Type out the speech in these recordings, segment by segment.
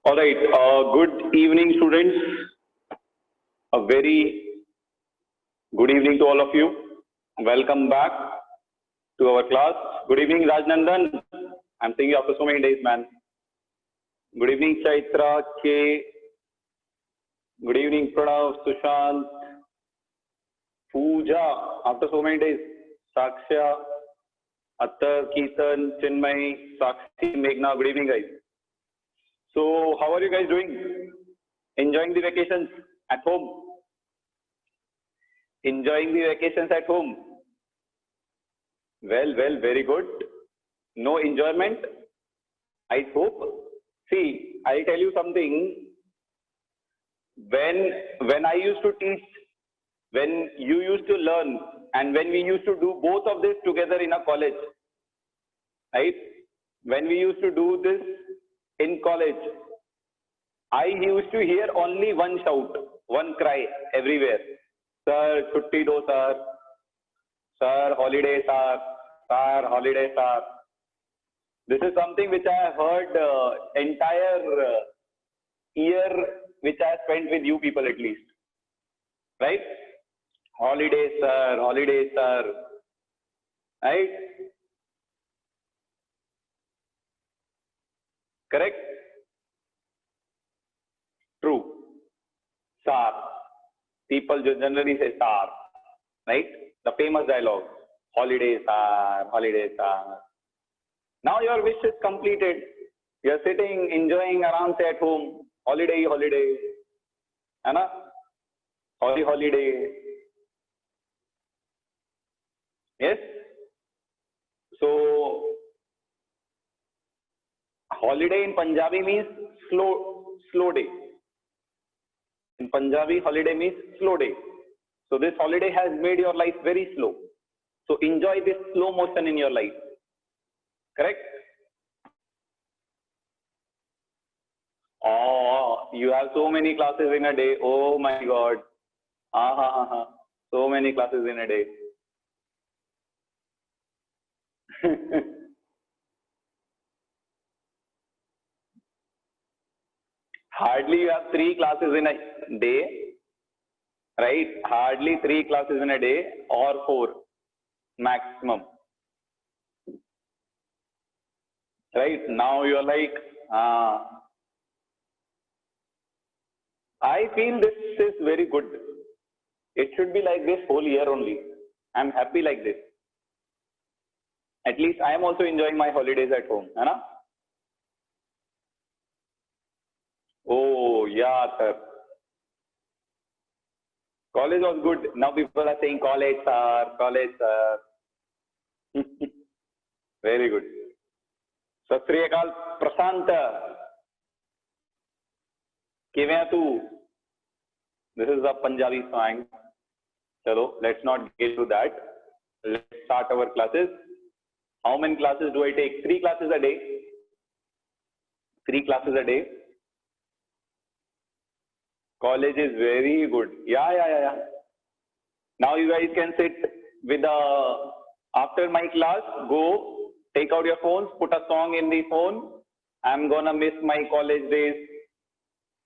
All right. Good evening, students. A very good evening to all of you. Welcome back to our class. Good evening, Rajnandan. I'm seeing you after so many days, man. Good evening, Chaitra, K. Good evening, Pranav, Sushant, Pooja. After so many days, Saksha, Attar, Keetan, Chinmay, Sakshi, Meghna. Good evening, guys. So, how are you guys doing? Enjoying the vacations at home? Enjoying the vacations at home? Well, very good. No enjoyment? I hope. See, I'll tell you something. When I used to teach, when you used to learn, and when we used to do both of this together in a college, right? When we used to do this in college, I used to hear only one shout, one cry everywhere. Sir, chutti do, sir. Sir, holiday, sir. Sir, holiday, sir. This is something which I have heard entire year, which I spent with you people at least. Right? Holiday, sir. Holiday, sir. Right? Correct? True. Sir. People generally say sir. Right? The famous dialogue. Holiday, sir. Holiday, sir. Now your wish is completed. You are sitting, enjoying around at home. Holiday, holiday. है ना? Holiday. Yes? So, holiday in Punjabi means slow day. In Punjabi, holiday means slow day. So this holiday has made your life very slow. So enjoy this slow motion in your life. Correct? Oh, you have so many classes in a day. Oh my God. So many classes in a day. Hardly you have 3 classes in a day, right? Hardly 3 classes in a day or 4 maximum. Right? Now you are like, I feel this is very good. It should be like this whole year only. I'm happy like this. At least I am also enjoying my holidays at home. Hai na? Oh, yeah, sir. College was good. Now people are saying college, sir. College, sir. Very good. Sat Sri Akal, Prashant. Kiਵੇਂ tu? This is a Punjabi song. Chalo, let's not get to that. Let's start our classes. How many classes do I take? 3 classes a day. 3 classes a day. College is very good. Yeah. Now you guys can sit with after my class, go take out your phones, put a song in the phone. I'm gonna miss my college days.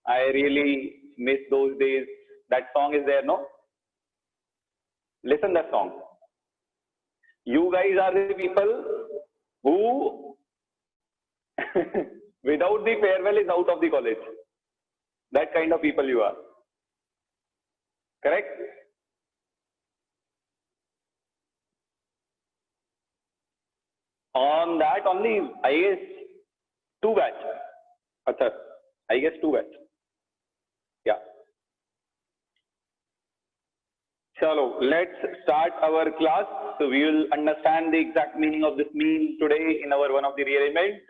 I really miss those days. That song is there, no? Listen that song. You guys are the people who without the farewell is out of the college. That kind of people you are. Correct? On that only, I guess, 2 batch. Achha, I guess 2 batch. Yeah. Chalo, let's start our class. So we will understand the exact meaning of this meme today in our one of the rearrangement.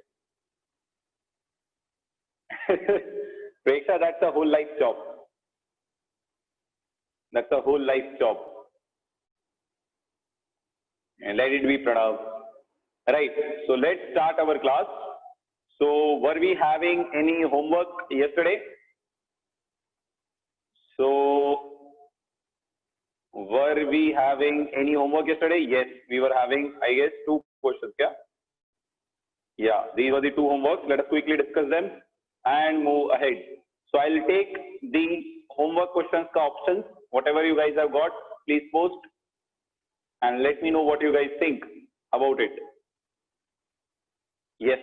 Preksha, that's a whole life job. That's a whole life job. And let it be Pranav. Right. So let's start our class. So were we having any homework yesterday? So were we having any homework yesterday? Yes, we were having, I guess, 2 questions. Yeah. These were the 2 homeworks. Let us quickly discuss them. and move ahead. So I'll take the homework questions ka options. Whatever you guys have got, please post and let me know what you guys think about it. Yes,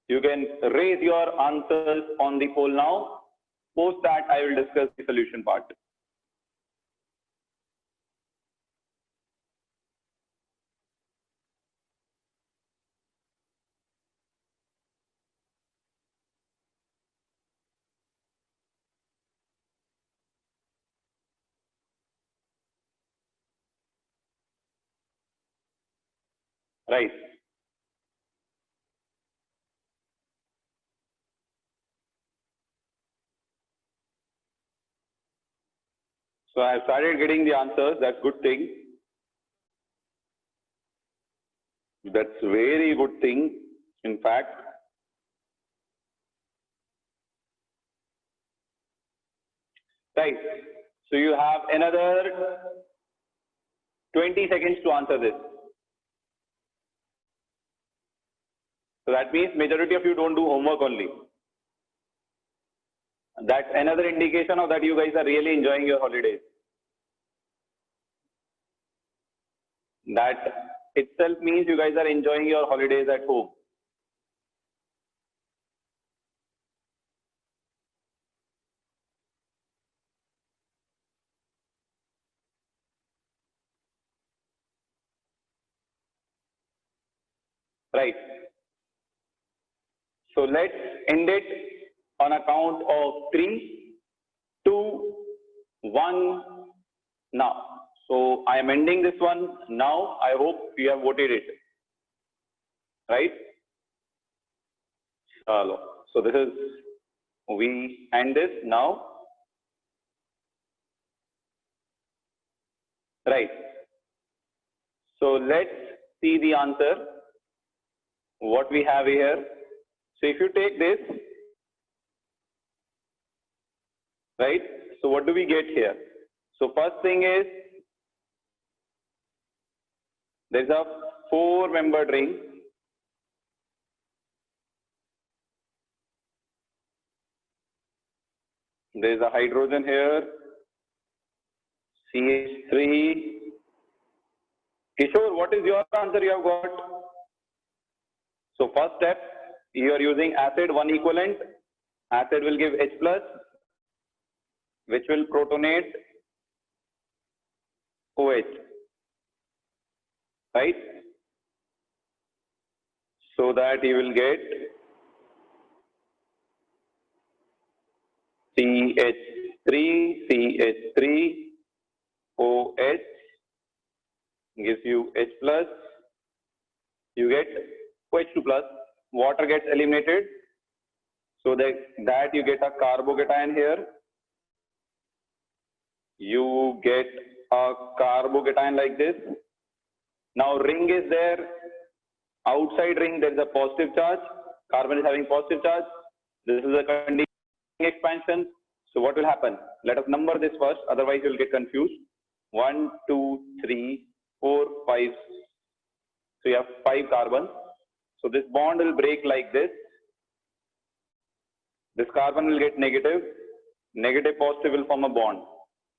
you can raise your answers on the poll now. Post that, I will discuss the solution part. Right. So I have started getting the answers. That's good thing. That's very good thing. In fact, right. So you have another 20 seconds to answer this. So that means majority of you don't do homework only. That's another indication of that you guys are really enjoying your holidays. That itself means you guys are enjoying your holidays at home. Right. So let's end it on a count of 3, 2, 1, now. So I am ending this one now. I hope you have voted it. Right? So this is, we end this now. Right. So let's see the answer. What we have here. So if you take this, right? So what do we get here? So first thing is, there's a 4-membered ring. There's a hydrogen here, CH3. Kishore, what is your answer you have got? So first step, you are using acid 1 equivalent. Acid will give H+, which will protonate OH. Right? So that you will get CH3, OH, gives you H+, you get OH2+, water gets eliminated, so that you get a carbocation here, you get a carbocation like this. Now ring is there, outside ring there is a positive charge, carbon is having positive charge, this is a conditioning expansion. So what will happen? Let us number this first, otherwise you will get confused. 1, 2, 3, 4, 5. So you have 5 carbons. So this bond will break like this. This carbon will get negative. Negative positive will form a bond.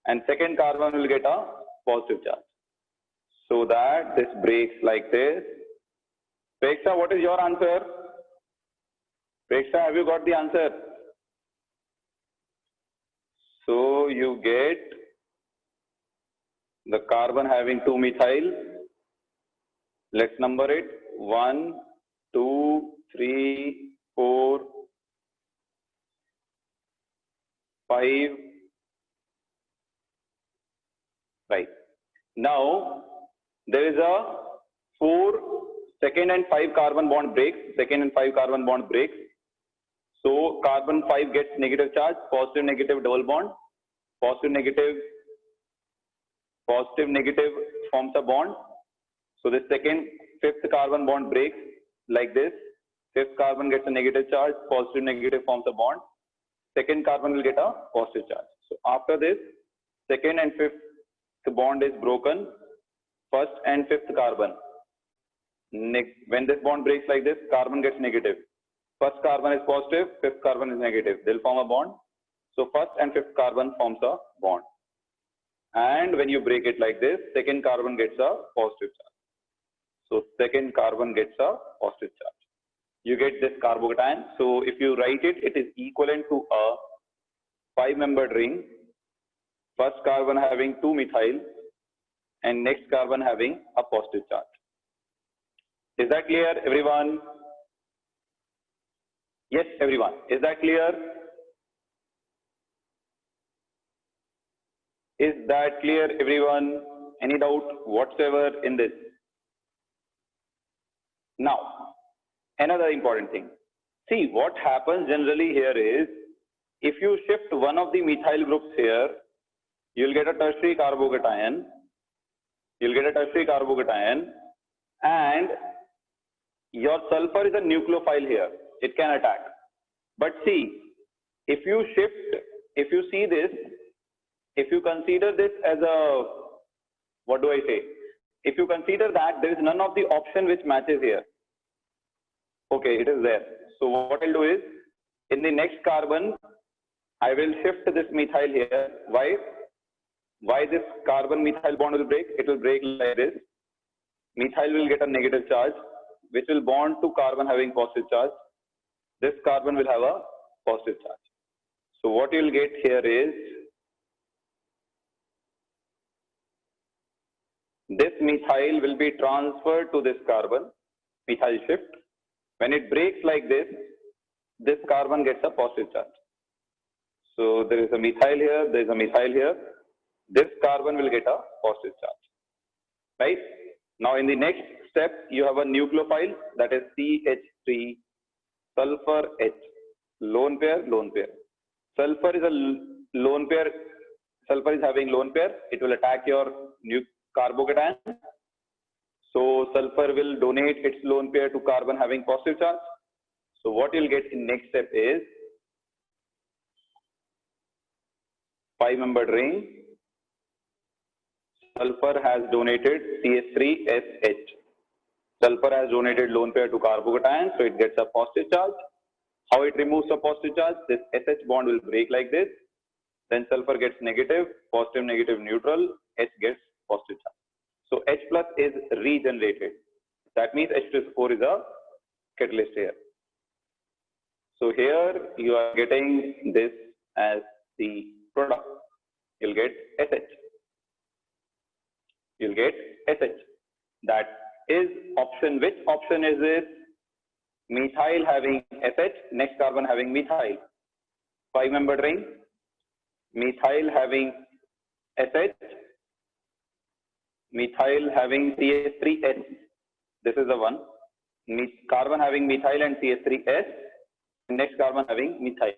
And second carbon will get a positive charge. So that this breaks like this. Preksha, what is your answer? Preksha, have you got the answer? So you get the carbon having 2-methyl. Let's number it. 1, 2, 3, 4, 5. Right. Now there is a 4 second and 5 carbon bond breaks. Second and 5 carbon bond breaks. So carbon 5 gets negative charge, positive negative double bond, positive negative forms a bond. So the second 5th carbon bond breaks like this. 5th carbon gets a negative charge, positive negative forms a bond. Second carbon will get a positive charge. So after this, 2nd and 5th bond is broken. 1st and 5th carbon. When this bond breaks like this, carbon gets negative. First carbon is positive, fifth carbon is negative. They'll form a bond. So first and fifth carbon forms a bond. And when you break it like this, second carbon gets a positive charge. So second carbon gets a positive charge. You get this carbocation. So if you write it, it is equivalent to a 5-membered ring. First carbon having 2 methyl and next carbon having a positive charge. Is that clear, everyone? Yes, everyone. Is that clear? Is that clear, everyone? Any doubt whatsoever in this? Now, another important thing. See, what happens generally here is, if you shift one of the methyl groups here, you'll get a tertiary carbocation. You'll get a tertiary carbocation, and your sulfur is a nucleophile here. It can attack. But see, if you shift, if you see this, if you consider this as a, what do I say? If you consider that there is none of the option which matches here. Okay, it is there. So what I'll do is, in the next carbon, I will shift this methyl here. Why? Why this carbon methyl bond will break? It will break like this. Methyl will get a negative charge, which will bond to carbon having positive charge. This carbon will have a positive charge. So what you will get here is, this methyl will be transferred to this carbon, methyl shift. When it breaks like this, this carbon gets a positive charge. So there is a methyl here, there is a methyl here. This carbon will get a positive charge. Right? Now in the next step, you have a nucleophile, that is CH3 sulfur H. Lone pair, lone pair. Sulfur is a lone pair. Sulfur is having lone pair. It will attack your carbocation. So sulfur will donate its lone pair to carbon having positive charge. So what you'll get in next step is 5-membered ring. Sulfur has donated CH3SH. Sulfur has donated lone pair to carbocation, so it gets a positive charge. How it removes a positive charge? This SH bond will break like this. Then sulfur gets negative, positive, negative, neutral. H gets positive charge. So H plus is regenerated. That means H2SO4 is a catalyst here. So here you are getting this as the product. You'll get SH. You'll get SH. That is option. Which option is this? Methyl having SH, next carbon having methyl. 5-membered ring. Methyl having SH. Methyl having CH3S. This is the one. Carbon having methyl and CH3S. Next carbon having methyl.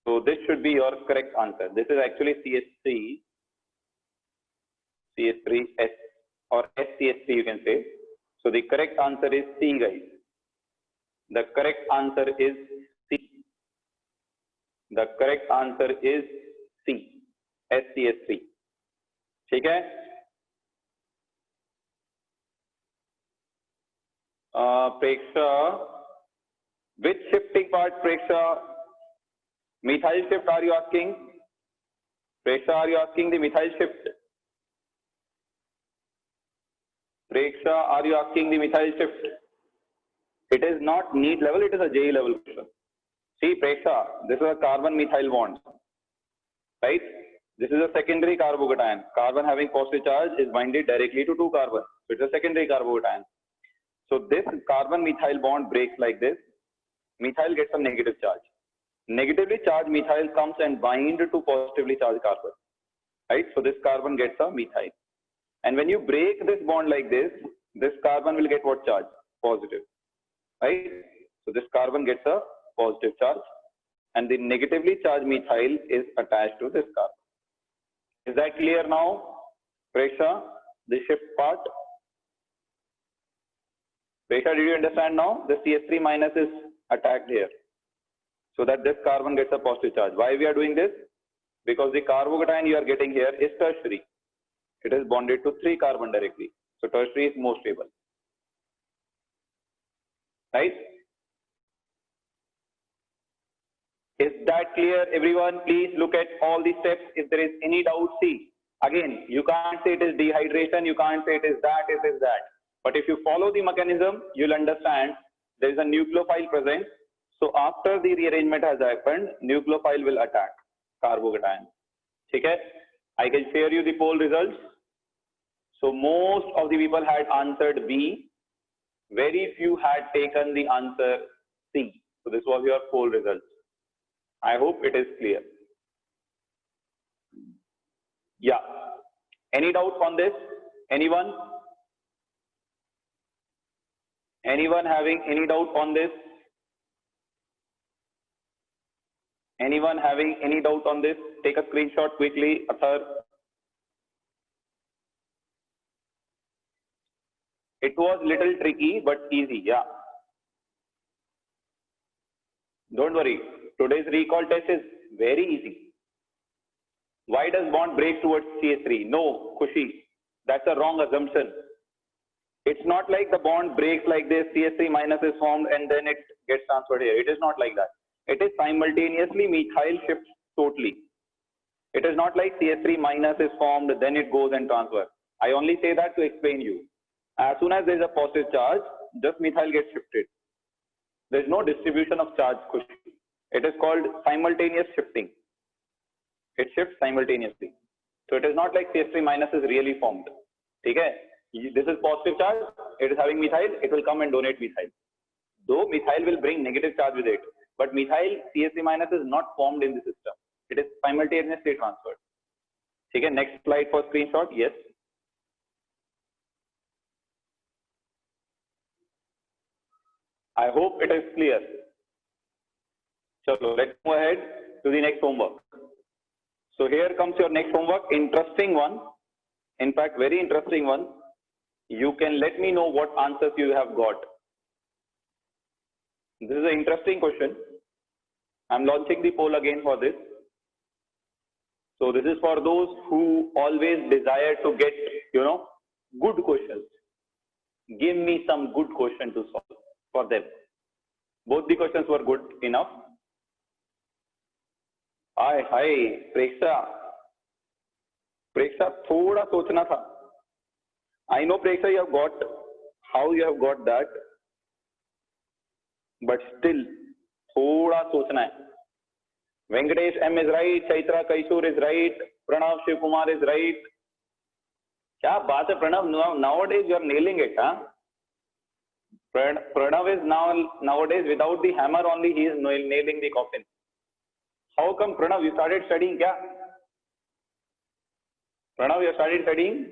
So this should be your correct answer. This is actually CH3S or SCH3 you can say. So the correct answer is C, guys. The correct answer is C. The correct answer is C. SCH3. ठीक है? Preksha, which shifting part, Preksha? Methyl shift, are you asking? Preksha, are you asking the methyl shift? Preksha, are you asking the methyl shift? It is not NEET level, it is a JEE level question. See, Preksha, this is a carbon methyl bond, right? This is a secondary carbocation. Carbon having positive charge is binded directly to 2 carbon. So it's a secondary carbocation. So this carbon methyl bond breaks like this. Methyl gets a negative charge. Negatively charged methyl comes and bind to positively charged carbon, right? So this carbon gets a methyl. And when you break this bond like this carbon will get what charge? Positive, right? So this carbon gets a positive charge and the negatively charged methyl is attached to this carbon. Is that clear now, Preksha, the shift part? Preksha, did you understand now? The CH3 minus is attacked here, so that this carbon gets a positive charge. Why we are doing this? Because the carbocation you are getting here is tertiary. It is bonded to 3 carbon directly. So tertiary is more stable, right? that clear, everyone? Please look at all the steps. If there is any doubt, see. Again, you can't say it is dehydration, you can't say it is that, it is that. But if you follow the mechanism, you'll understand there is a nucleophile present. So after the rearrangement has happened, nucleophile will attack carbocation. Okay? I can share you the poll results. So most of the people had answered B. Very few had taken the answer C. So this was your poll results. I hope it is clear. Yeah. Any doubts on this? Anyone? Anyone having any doubt on this? Anyone having any doubt on this? Take a screenshot quickly, Athar. It was little tricky, but easy, yeah. Don't worry. Today's recall test is very easy. Why does bond break towards CH3? No, Khushi. That's a wrong assumption. It's not like the bond breaks like this, CH3 minus is formed and then it gets transferred here. It is not like that. It is simultaneously methyl shifts totally. It is not like CH3 minus is formed, then it goes and transfers. I only say that to explain you. As soon as there is a positive charge, just methyl gets shifted. There is no distribution of charge, Khushi. It is called simultaneous shifting. It shifts simultaneously. So it is not like CH3 minus is really formed. Okay? This is positive charge, it is having methyl, it will come and donate methyl. Though methyl will bring negative charge with it, but methyl CH3 minus is not formed in the system. It is simultaneously transferred. Okay, next slide for screenshot. Yes. I hope it is clear. So let's move ahead to the next homework. So here comes your next homework. Interesting one. In fact, very interesting one. You can let me know what answers you have got. This is an interesting question. I'm launching the poll again for this. So this is for those who always desire to get, good questions. Give me some good question to solve for them. Both the questions were good enough. Hi, Preksha, thoda sochna tha. I know, Preksha, you have got how you have got that, but still, thoda sochna hai. Venkatesh M is right, Chaitra Kaishur is right, Pranav Shivkumar is right. Kya baat hai, Pranav? Nowadays you are nailing it, huh? Pranav is nowadays without the hammer only he is nailing the coffin. How come, Pranav, you started studying kya? Pranav, you started studying?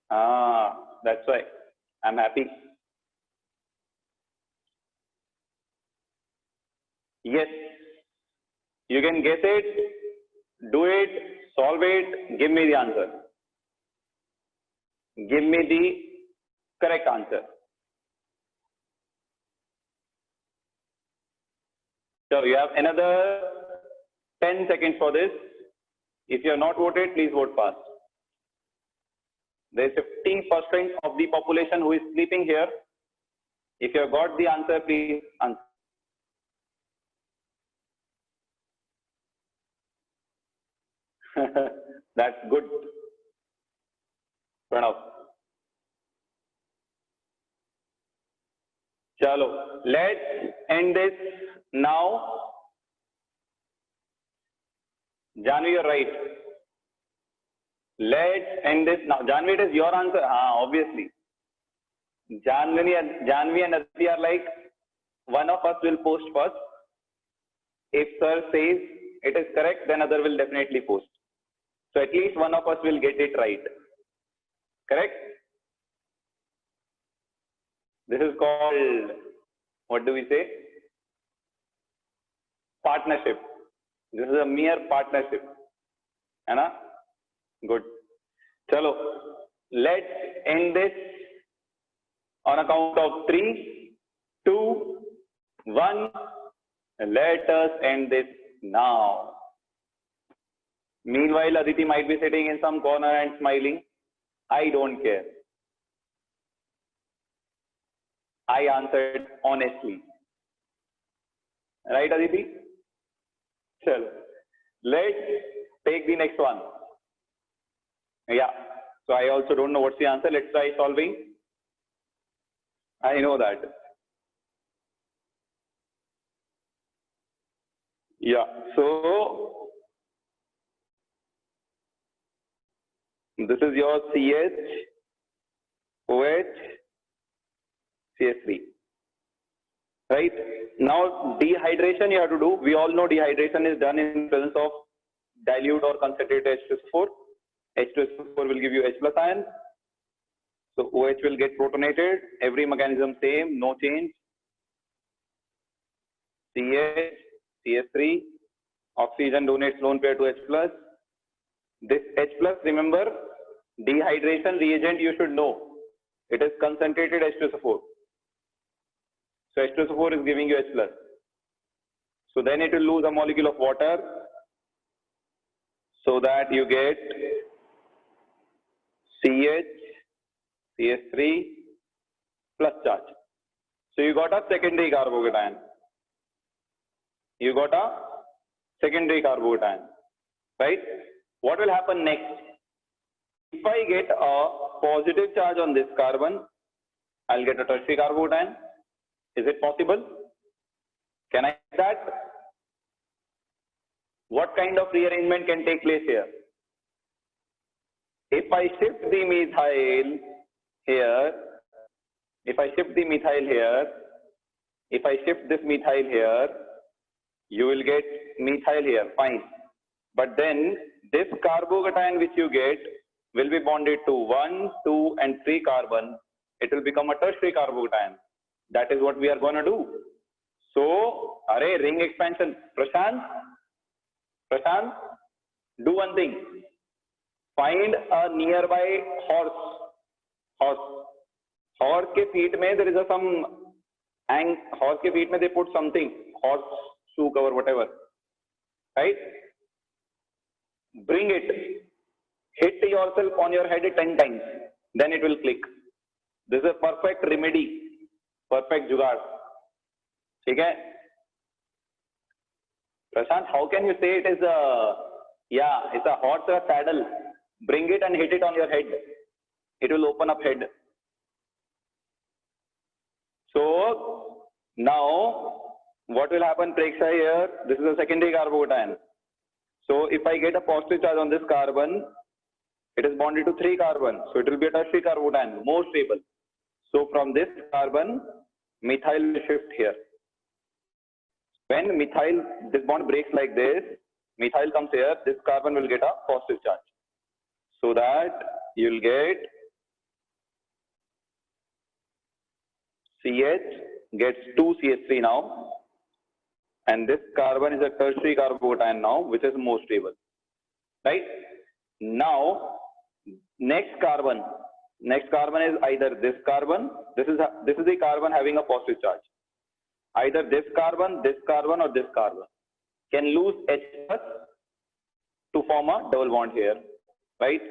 That's why. I'm happy. Yes. You can guess it, do it, solve it, give me the answer. Give me the correct answer. So you have another 10 seconds for this. If you have not voted, please vote fast. There is 50% of the population who is sleeping here. If you have got the answer, please answer. That's good. Pranav. Chalo, let's end this now. Janvi, you're right. Let's end this now. Janvi, it is your answer. Obviously. Janvi and Aditi are like, one of us will post first. If sir says it is correct, then other will definitely post. So at least one of us will get it right. Correct? This is called, what do we say? Partnership. This is a mere partnership. Hai Good. Chalo. Let's end this on a count of 3, 2, 1. Let us end this now. Meanwhile, Aditi might be sitting in some corner and smiling. I don't care. I answered honestly. Right, Aditi? Chalo. Let's take the next one. Yeah. So I also don't know what's the answer. Let's try solving. I know that. Yeah. So this is your CH, OH, CS3. Right? Now dehydration you have to do. We all know dehydration is done in presence of dilute or concentrated H2SO4. H2SO4 will give you H plus ion. So OH will get protonated. Every mechanism same, no change. CH, CS3, oxygen donates lone pair to H plus. This H plus, remember, dehydration reagent you should know. It is concentrated H2SO4. So H2SO4 is giving you H plus. So then it will lose a molecule of water so that you get CH, CS3 plus charge. So you got a secondary carbocation. You got a secondary carbocation, right? What will happen next? If I get a positive charge on this carbon, I'll get a tertiary carbocation. Is it possible? Can I do that? What kind of rearrangement can take place here? If I shift the methyl here, if I shift this methyl here, you will get methyl here, fine. But then this carbocation which you get will be bonded to 1, 2 and 3 carbon. It will become a tertiary carbocation. That is what we are going to do. So, array ring expansion. Prashant, do one thing. Find a nearby horse. Horse ke feet mein there is some, and horse ke feet mein they put something, horse shoe cover, whatever. Right? Bring it. Hit yourself on your head 10 times. Then it will click. This is a perfect remedy. Perfect jugaad. Okay? Prashant, how can you say it is a, it's a horse or a saddle? Bring it and hit it on your head. It will open up head. So, now, what will happen, Preksha, here? This is a secondary carbocation. So, if I get a positive charge on this carbon, it is bonded to 3 carbon. So, it will be a tertiary carbocation, more stable. So, from this carbon, methyl will shift here. When methyl, this bond breaks like this, methyl comes here, this carbon will get a positive charge. So that you will get CH gets 2 CH3 now, and this carbon is a tertiary carbocation now, which is more stable. Right? Now, next carbon is either this carbon, this is the carbon having a positive charge. Either this carbon, or this carbon can lose H plus to form a double bond here, right?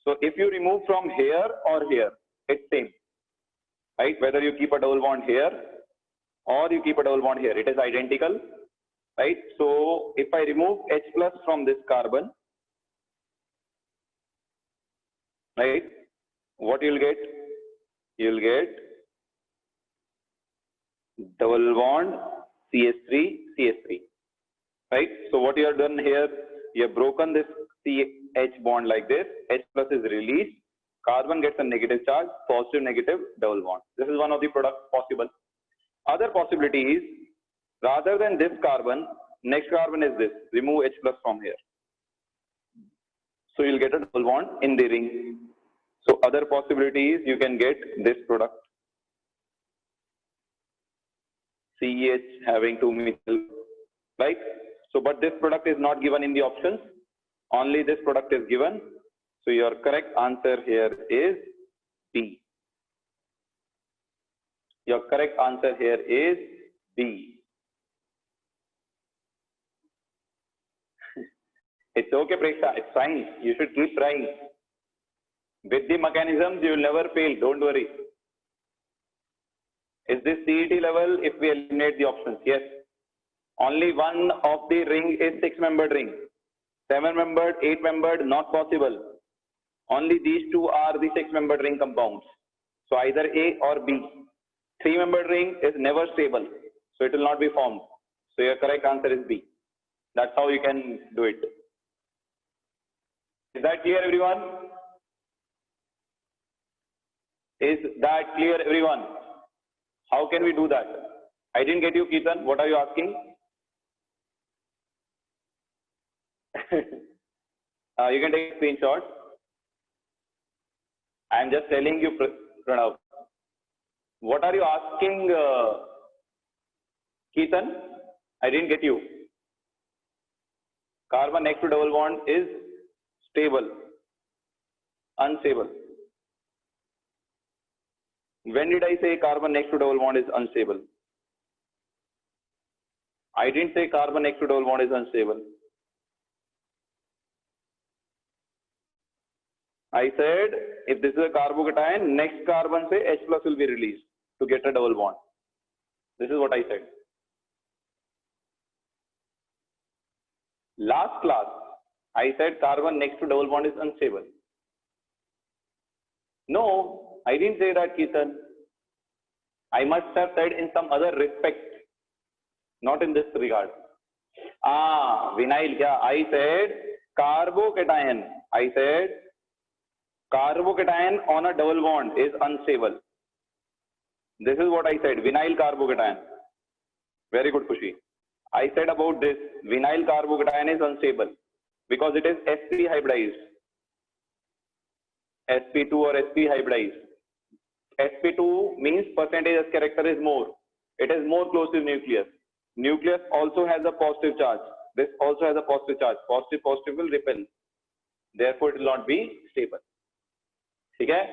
So if you remove from here or here, it's same, right? Whether you keep a double bond here or you keep a double bond here, it is identical, right? So if I remove H plus from this carbon, right, what you'll get? You'll get double bond CH3, right? So what you have done here, you have broken this CH bond like this, H plus is released, carbon gets a negative charge, positive, negative, double bond. This is one of the products possible. Other possibility is, rather than this carbon, next carbon is this, remove H plus from here. So you'll get a double bond in the ring. So other possibility is you can get this product. CH having 2 methyl, right? So, but this product is not given in the options. Only this product is given. So your correct answer here is B. Your correct answer here is B. It's okay, Preksha. It's fine. You should keep trying. With the mechanisms, you will never fail. Don't worry. Is this CET level if we eliminate the options? Yes. Only one of the ring is 6-membered ring. 7-membered, 8-membered, not possible. Only these two are the 6-membered ring compounds. So either A or B. 3-membered ring is never stable, so it will not be formed. So your correct answer is B. That's how you can do it. Is that clear, everyone? Is that clear, everyone? How can we do that? I didn't get you, Keetan. What are you asking? You can take a screenshot. I am just telling you, Pranav. What are you asking, Keetan? I didn't get you. Carbon next to double bond is stable, unstable. When did I say carbon next to double bond is unstable? I didn't say carbon next to double bond is unstable. I said if this is a carbocation, next carbon say H plus will be released to get a double bond. This is what I said. Last class, I said carbon next to double bond is unstable. No, I didn't say that, Keetan. I must have said in some other respect, not in this regard. Vinyl, yeah, I said carbocation. I said carbocation on a double bond is unstable. This is what I said, vinyl carbocation. Very good, Khushi. I said about this, vinyl carbocation is unstable because it is sp hybridized. sp2 or sp hybridized. sp2 means percentage S character is more. It is more close to nucleus. Nucleus also has a positive charge. This also has a positive charge. Positive will repel. Therefore, it will not be stable. Okay?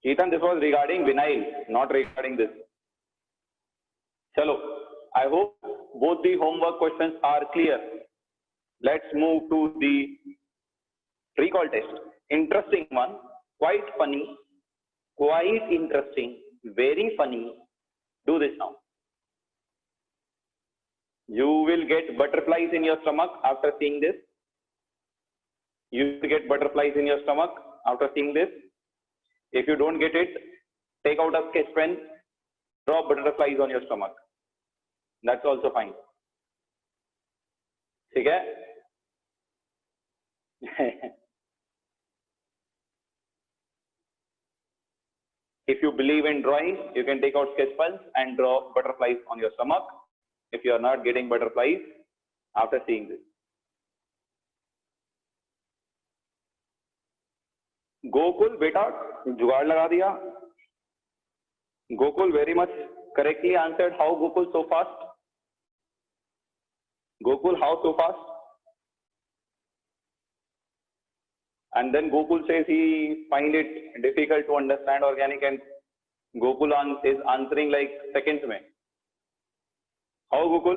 Keetan, this was regarding vinyl, not regarding this. Chalo, I hope both the homework questions are clear. Let's move to the recall test. Interesting one, quite funny, quite interesting, very funny. Do this now. You will get butterflies in your stomach after seeing this. You will get butterflies in your stomach after seeing this. If you don't get it, take out a sketch pen, draw butterflies on your stomach. That's also fine. Okay? If you believe in drawing, you can take out sketch pens and draw butterflies on your stomach. If you are not getting butterflies after seeing this. Gokul, beta, जुगाड़ लगा दिया. Gokul very much correctly answered. How Gokul so fast? Gokul, how so fast? And then Gokul says he find it difficult to understand organic, and Gokul is answering like seconds mein. How Gokul?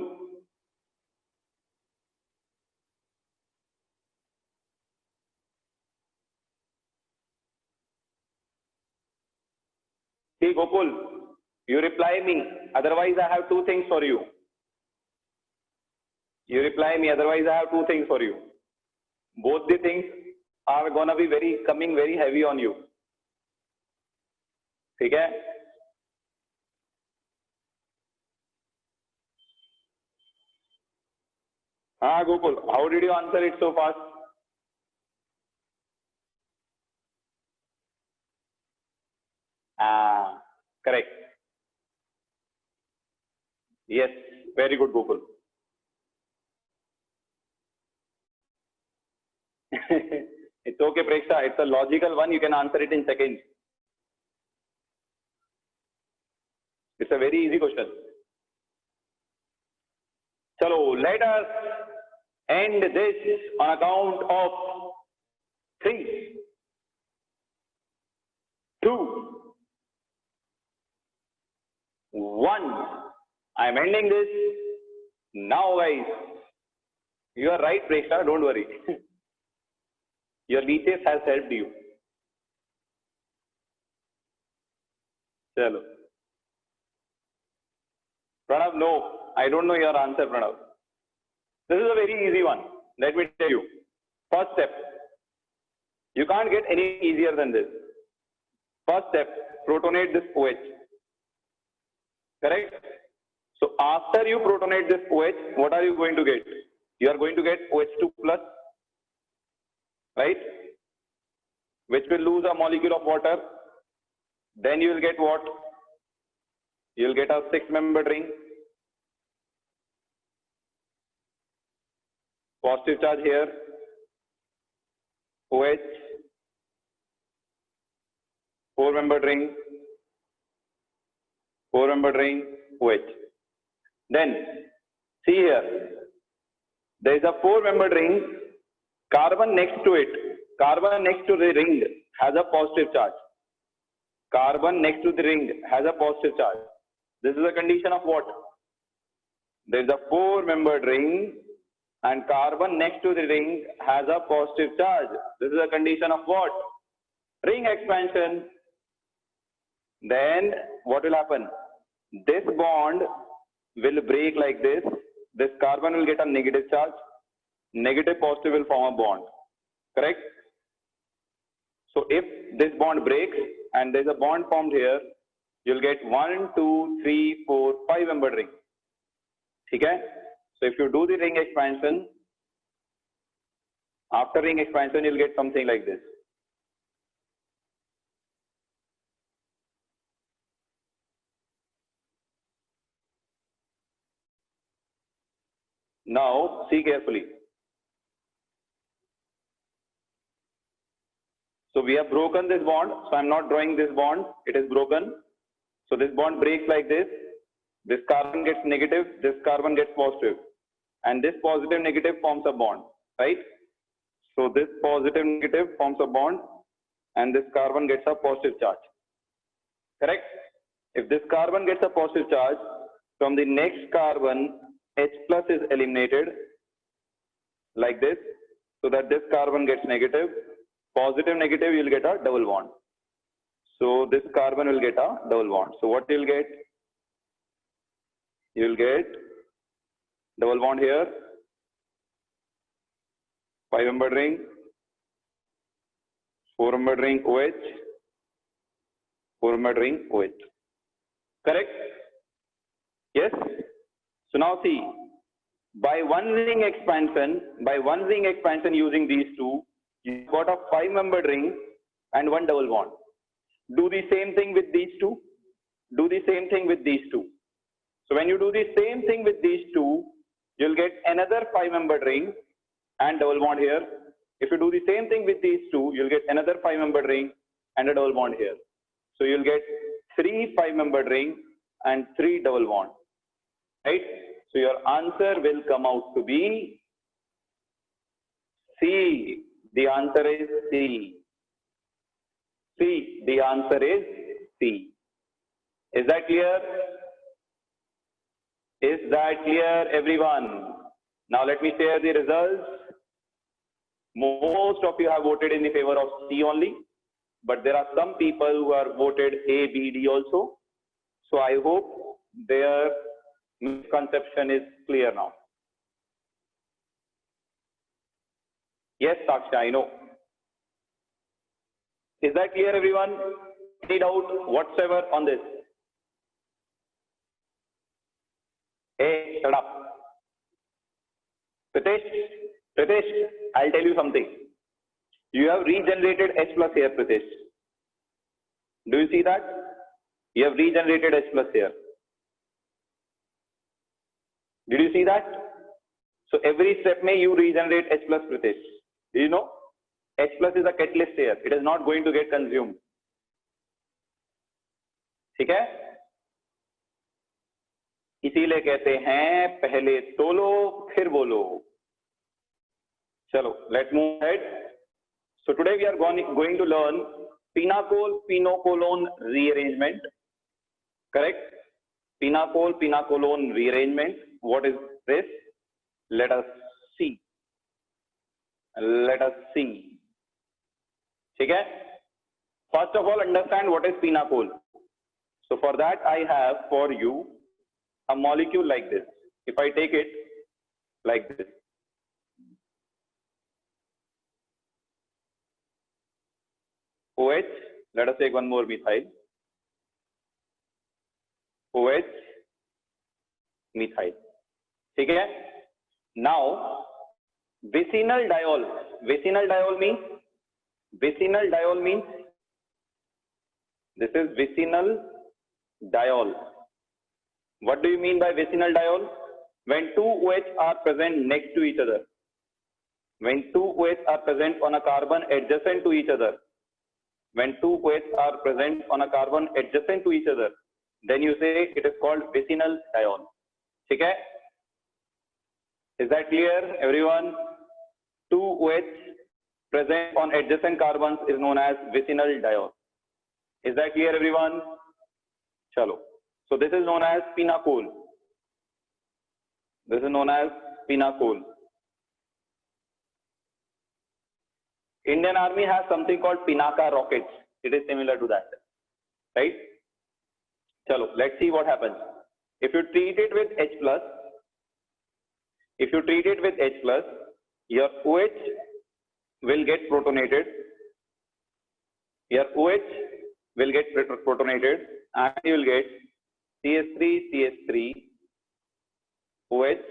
See Gokul, you reply me, otherwise I have two things for you. You reply me, otherwise I have two things for you. Both the things are gonna be coming very heavy on you. Okay? Gokul, how did you answer it so fast? Correct. Yes, very good, Gokul. It's okay, Preksha. It's a logical one. You can answer it in seconds. It's a very easy question. Chalo, let us end this on account of 3, 2, 1. I'm ending this now, guys. You are right, Preksha. Don't worry. Your leeches has helped you. Chalo. Pranav, no. I don't know your answer, Pranav. This is a very easy one. Let me tell you. First step. You can't get any easier than this. First step, protonate this OH. Correct? So after you protonate this OH, what are you going to get? You are going to get OH2 plus, right? Which will lose a molecule of water. Then you will get what? You will get a 6-membered ring. Positive charge here. OH. 4-membered ring. 4-membered ring. OH. Then, see here. There is a 4-membered ring. Carbon next to it. Carbon next to the ring has a positive charge. Carbon next to the ring has a positive charge. This is a condition of what? There is a 4-membered ring and carbon next to the ring has a positive charge. This is a condition of what? Ring expansion. Then what will happen? This bond will break like this. This carbon will get a negative charge. Negative positive will form a bond. Correct? So if this bond breaks and there is a bond formed here, you will get 1, 2, 3, 4, 5-membered ring. Okay? So if you do the ring expansion, after ring expansion, you will get something like this. Now, see carefully. So we have broken this bond. So I am not drawing this bond. It is broken. So this bond breaks like this. This carbon gets negative. This carbon gets positive. And this positive negative forms a bond. Right? So this positive negative forms a bond. And this carbon gets a positive charge. Correct? If this carbon gets a positive charge, from the next carbon, H plus is eliminated like this, so that this carbon gets negative. Positive, negative, you will get a double bond. So this carbon will get a double bond. So what you will get? You will get double bond here, 5-membered ring, 4-membered ring OH, 4-membered ring OH. Correct? Yes? So now see, by one ring expansion using these two, you got a 5-membered ring and one double bond. Do the same thing with these two. Do the same thing with these two. So when you do the same thing with these two, you'll get another 5-membered ring and double bond here. If you do the same thing with these two, you'll get another 5-membered ring and a double bond here. So you'll get 3 5-membered ring and 3 double bond. Right? So your answer will come out to be C. The answer is C. C. The answer is C. Is that clear? Is that clear, everyone? Now let me share the results. Most of you have voted in the favor of C only, but there are some people who are voted A, B, D also. So I hope their misconception is clear now. Yes, Saksha, I know. Is that clear, everyone? Any doubt whatsoever on this? Hey, shut up. Pritesh, I'll tell you something. You have regenerated H plus here, Pritesh. Do you see that? You have regenerated H plus here. Did you see that? So every step may you regenerate H plus, Pritesh. Do you know? H plus is a catalyst here. It is not going to get consumed. ठीक है? इसीलिए कहते हैं पहले तोलो फिर बोलो. चलो, let's move ahead. So today we are going to learn pinacol-pinocolone rearrangement. Correct? Pinacol-pinocolone rearrangement. What is this? Let us see. Let us see. Okay? First of all, understand what is pinacol. So for that, I have for you a molecule like this. If I take it like this, OH, let us take one more methyl, OH, methyl. Okay? Now, vicinal diol means, this is vicinal diol. What do you mean by vicinal diol? When two OH are present next to each other. When two OH are present on a carbon adjacent to each other. When two OH are present on a carbon adjacent to each other, then you say it is called vicinal diol. Okay? Is that clear, everyone? Two OH present on adjacent carbons is known as vicinal diol. Is that clear, everyone? Chalo. So this is known as pinacol. This is known as pinacol. Indian Army has something called Pinaka rockets. It is similar to that, right? Chalo, let's see what happens. If you treat it with H+, your OH will get protonated. Your OH will get protonated and you will get CH3, OH,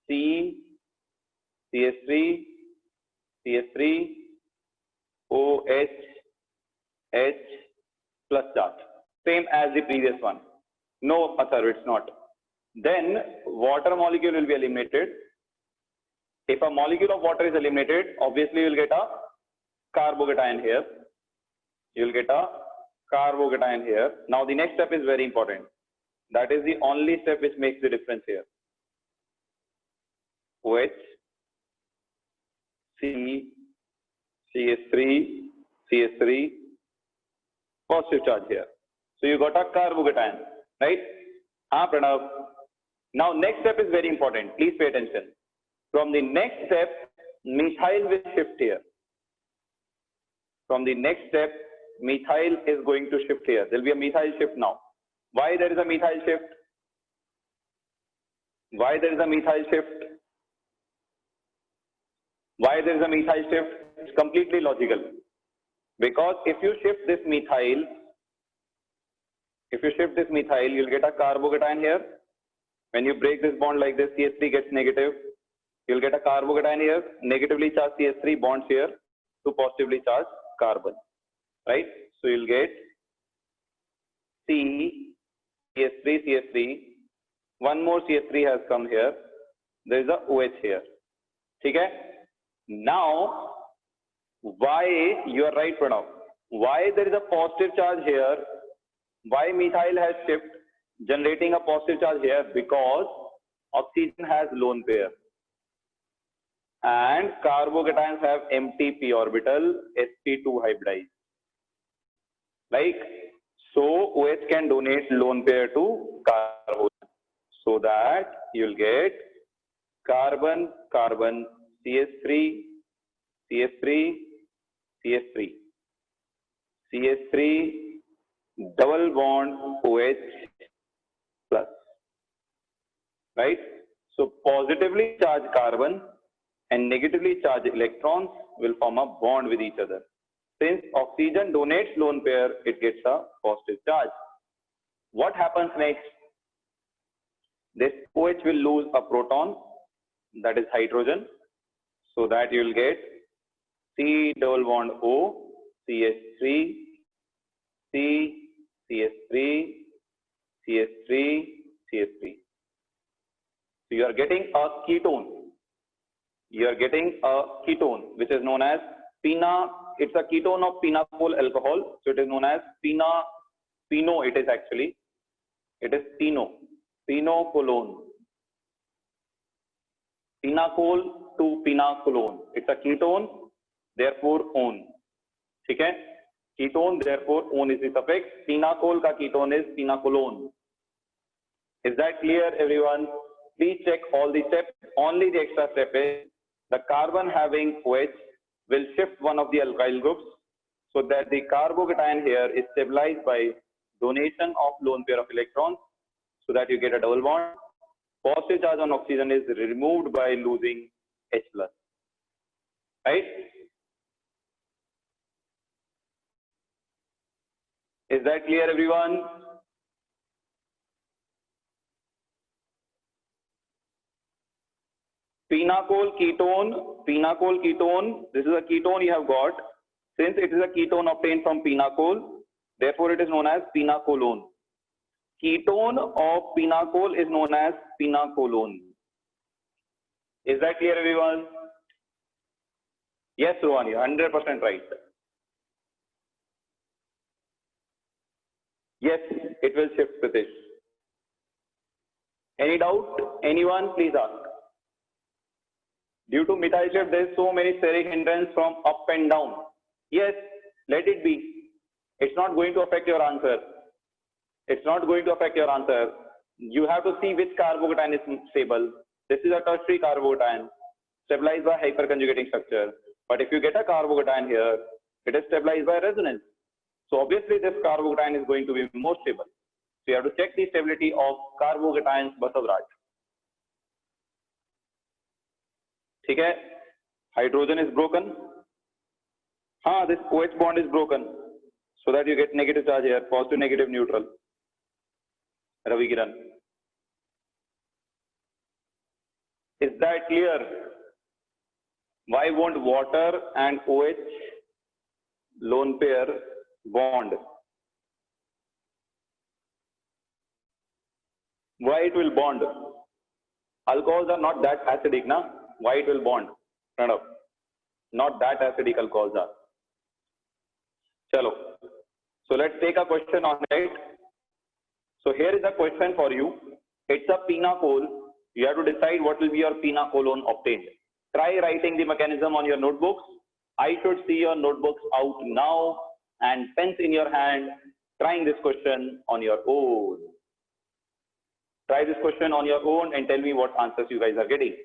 C, CH3, OH, H plus charge. Same as the previous one. No, sir, it's not. Then water molecule will be eliminated. If a molecule of water is eliminated, obviously you will get a carbocation here. You will get a carbocation here. Now the next step is very important. That is the only step which makes the difference here. OH, C, CH3, positive charge here. So you got a carbocation, right? Pranav. Now next step is very important. Please pay attention. From the next step, methyl will shift here. From the next step, methyl is going to shift here. There will be a methyl shift now. Why there is a methyl shift? Why there is a methyl shift? Why there is a methyl shift? It's completely logical. Because if you shift this methyl, you'll get a carbocation here. When you break this bond like this, CH3 gets negative. You'll get a carbocation here, negatively charged CH3 bonds here to positively charged carbon, right? So you'll get C, CH3, one more CH3 has come here. There is a OH here. Okay? Now, why, you are right, Pranav, why there is a positive charge here? Why methyl has shift generating a positive charge here? Because oxygen has lone pair and carbocations have empty p orbital, sp2 hybridized. Like, so OH can donate lone pair to carbon, so that you'll get carbon, carbon, CH3, double bond OH plus, right? So positively charged carbon and negatively charged electrons will form a bond with each other. Since oxygen donates lone pair, it gets a positive charge. What happens next? This OH will lose a proton, that is hydrogen, so that you will get C double bond O, CH3, C, CH3, CH3, CH3. So you are getting a ketone. You are getting a ketone, which is known as pina. It's a ketone of pinacol alcohol, so it is known as pino. It is actually, it is pinocolone. Pinacol to pinacolone. It's a ketone, therefore one. Okay? Ketone, therefore one is the suffix. Pinacol ka ketone is pinacolone. Is that clear, everyone? Please check all the steps. Only the extra step is the carbon having OH will shift one of the alkyl groups so that the carbocation here is stabilized by donation of lone pair of electrons. so that you get a double bond. Positive charge on oxygen is removed by losing H plus, right? Is that clear, everyone? Phenol ketone, this is a ketone you have got. Since it is a ketone obtained from phenol, therefore it is known as phenacolone. Ketone of phenol is known as phenacolone. Is that clear, everyone? Yes, Rohan, you're 100% right. Yes, it will shift, Pritesh. Any doubt? Anyone, please ask. Due to methyl shift, there is so many steric hindrance from up and down. Yes, let it be. It's not going to affect your answer. It's not going to affect your answer. You have to see which carbocation is stable. This is a tertiary carbocation, stabilized by hyperconjugating structure. But if you get a carbocation here, it is stabilized by resonance. So obviously this carbocation is going to be more stable. So you have to check the stability of carbocations Basavraj. Okay, hydrogen is broken. This OH bond is broken, so that you get negative charge here, positive, negative, neutral. Ravi Kiran. Is that clear? Why won't water and OH lone pair bond? Why it will bond? Alcohols are not that acidic, na? Why it will bond? Pranav. Not that acidic alcohols are. Chalo. So let's take a question on it. So here is a question for you. It's a phenol. You have to decide what will be your phenacolone obtained. Try writing the mechanism on your notebooks. I should see your notebooks out now and pens in your hand, trying this question on your own. Try this question on your own and tell me what answers you guys are getting.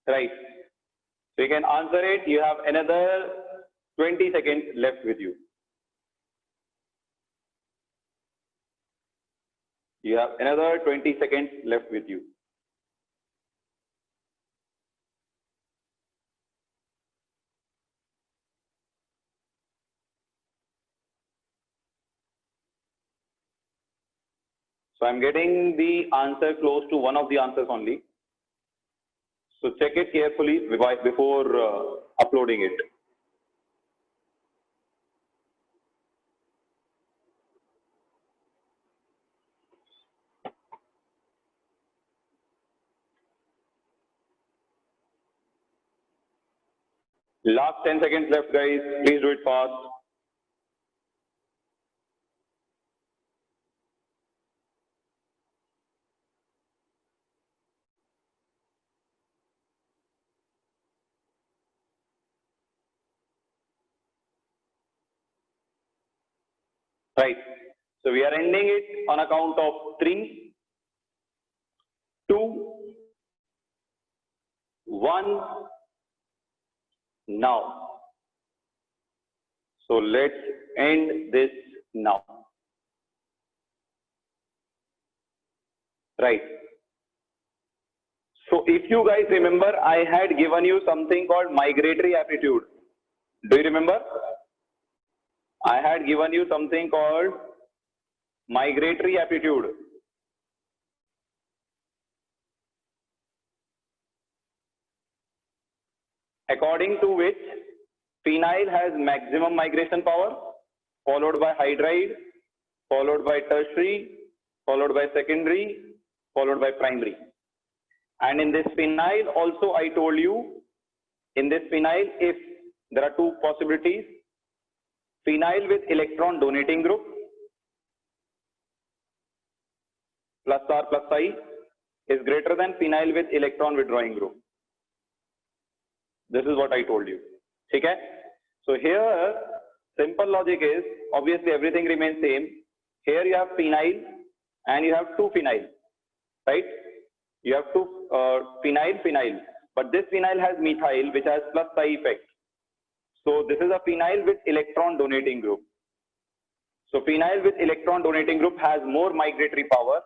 Right. So you can answer it. You have another 20 seconds left with you. You have another 20 seconds left with you. So I'm getting the answer close to one of the answers only. So check it carefully before uploading it. Last 10 seconds left, guys. Please do it fast. Right. So we are ending it on account of 3, 2, 1. Now. So let's end this now. Right. So if you guys remember, I had given you something called migratory aptitude. Do you remember? I had given you something called migratory aptitude. According to which phenyl has maximum migration power, followed by hydride, followed by tertiary, followed by secondary, followed by primary. And in this phenyl also I told you, in this phenyl, if there are two possibilities, phenyl with electron donating group plus R plus I is greater than phenyl with electron withdrawing group. This is what I told you. Okay? So here, simple logic is, obviously everything remains same. Here you have phenyl and you have two phenyl, right? You have two phenyl, but this phenyl has methyl which has plus psi effect. So this is a phenyl with electron donating group. So phenyl with electron donating group has more migratory power.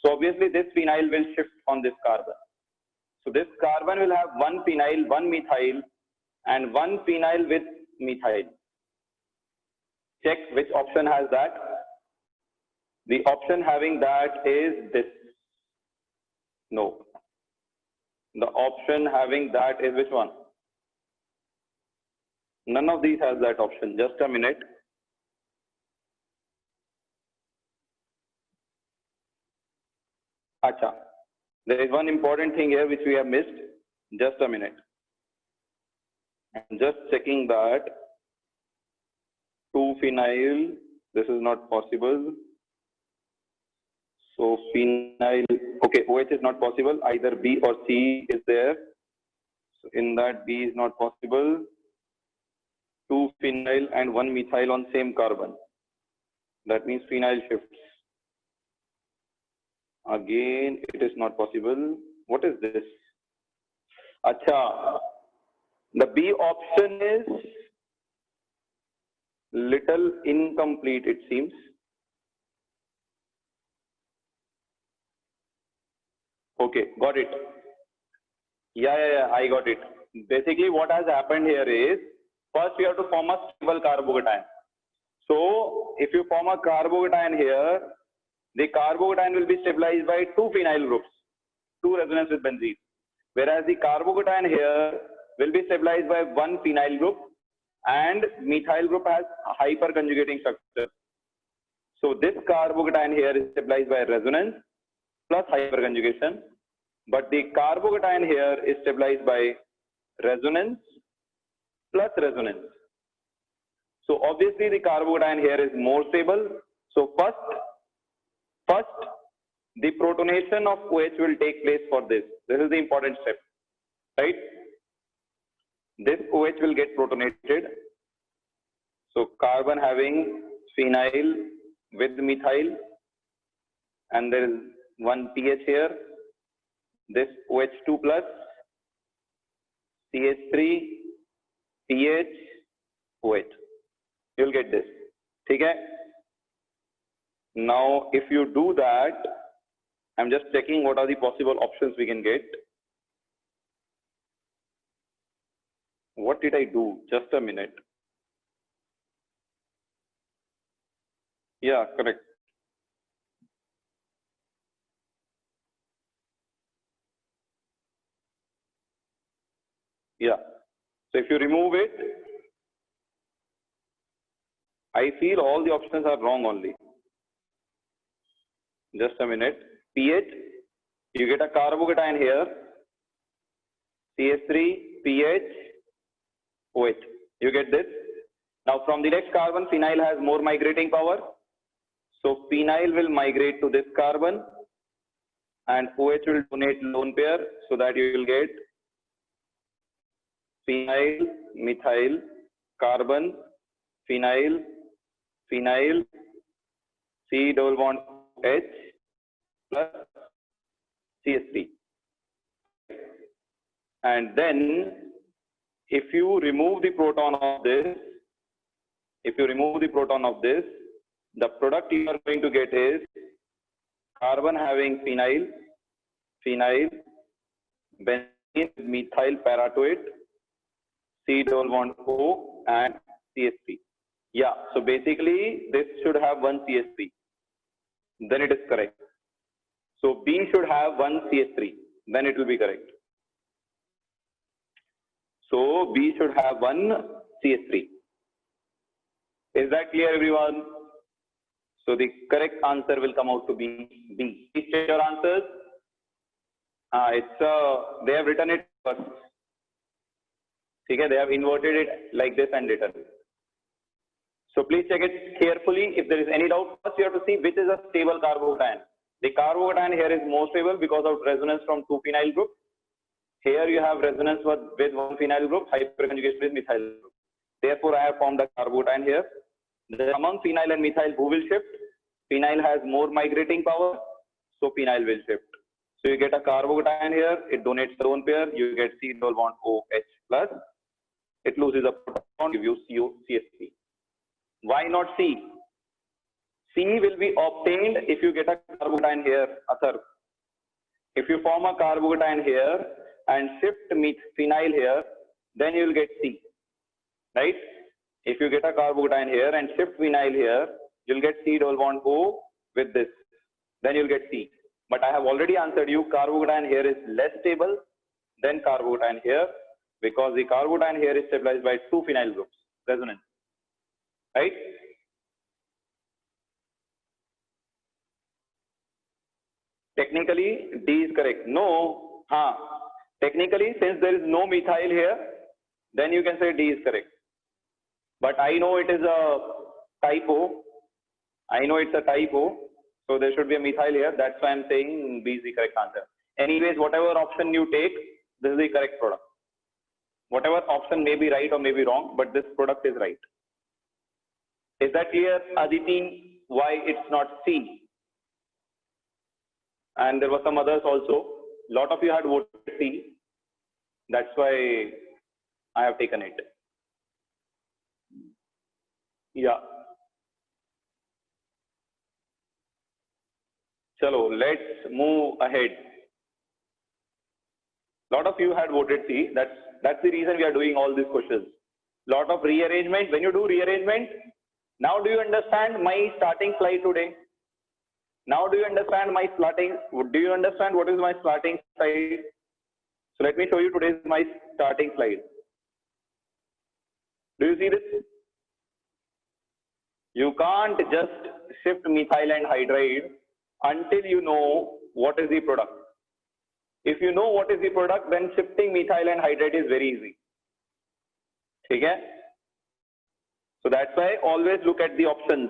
So obviously this phenyl will shift on this carbon. So this carbon will have one phenyl, one methyl, and one phenyl with methyl. Check which option has that. The option having that is this. No. The option having that is which one? None of these has that option. Just a minute. Acha. There is one important thing here which we have missed. Just a minute. I'm just checking that. 2-phenyl. This is not possible. So phenyl. Okay, OH is not possible. Either B or C is there. So in that B is not possible. 2-phenyl and 1-methyl on same carbon. That means phenyl shifts. Again, it is not possible. What is this? Acha. The B option is little incomplete, it seems. Okay, got it. Yeah, I got it. Basically, what has happened here is, first we have to form a stable carbocation. So, if you form a carbocation here, the carbocation will be stabilized by 2 phenyl groups, 2 resonance with benzene. Whereas the carbocation here will be stabilized by 1 phenyl group, and methyl group has a hyperconjugating structure. So this carbocation here is stabilized by resonance plus hyperconjugation, but the carbocation here is stabilized by resonance plus resonance. So obviously the carbocation here is more stable. So first the protonation of OH will take place for this. This is the important step, right? This OH will get protonated. So carbon having phenyl with methyl, and there is one pH here. This OH2 plus CH3 pH OH. You will get this. Okay? Now, if you do that, I'm just checking what are the possible options we can get. What did I do? Just a minute. Yeah, correct. Yeah. So if you remove it, I feel all the options are wrong only. Just a minute. pH, you get a carbocation here. CH3, pH, OH. You get this. Now from the next carbon, phenyl has more migrating power. So phenyl will migrate to this carbon and OH will donate lone pair, so that you will get phenyl, methyl, carbon, phenyl, phenyl, C double bond H plus CH3. And then if you remove the proton of this, the product you are going to get is carbon having phenyl, benzene, methyl para to it, C double bond O and CH3. Yeah, so basically this should have one CH3. Then it is correct. So B should have one CH3. Then it will be correct. So B should have one CH3. Is that clear, everyone? So the correct answer will come out to be B. Please check your answers. It's they have written it first. Okay, they have inverted it like this and written. So please check it carefully. If there is any doubt, first you have to see which is a stable carbocation. The carbocation here is more stable because of resonance from two phenyl groups. Here you have resonance with one phenyl group, hyperconjugation with methyl group. Therefore, I have formed a carbocation here. Among phenyl and methyl, who will shift? Phenyl has more migrating power, so phenyl will shift. So you get a carbocation here, it donates the lone pair, you get C double bond OH plus, it loses a proton, give you COCH3. Why not C? C will be obtained if you get a carbocation here, Athar. If you form a carbocation here and shift phenyl here, then you will get C, right? If you get a carbocation here and shift phenyl here, you'll get C double bond O with this, then you'll get C. But I have already answered you, carbocation here is less stable than carbocation here because the carbocation here is stabilized by two phenyl groups, resonance, right? Technically, D is correct. No, technically, since there is no methyl here, then you can say D is correct. But I know it is a typo. I know it's a typo. So there should be a methyl here. That's why I'm saying B is the correct answer. Anyways, whatever option you take, this is the correct product. Whatever option may be right or may be wrong, but this product is right. Is that clear, Aditi, why it's not C? And there were some others also. A lot of you had voted C. That's why I have taken it. Yeah. Chalo, let's move ahead. A lot of you had voted C. That's the reason we are doing all these questions. Lot of rearrangement. When you do rearrangement, now do you understand my starting slide today? Now do you understand my starting? Do you understand what is my starting slide? So let me show you today's my starting slide. Do you see this? You can't just shift methyl and hydride until you know what is the product. If you know what is the product, then shifting methyl and hydride is very easy. Okay? So that's why always look at the options.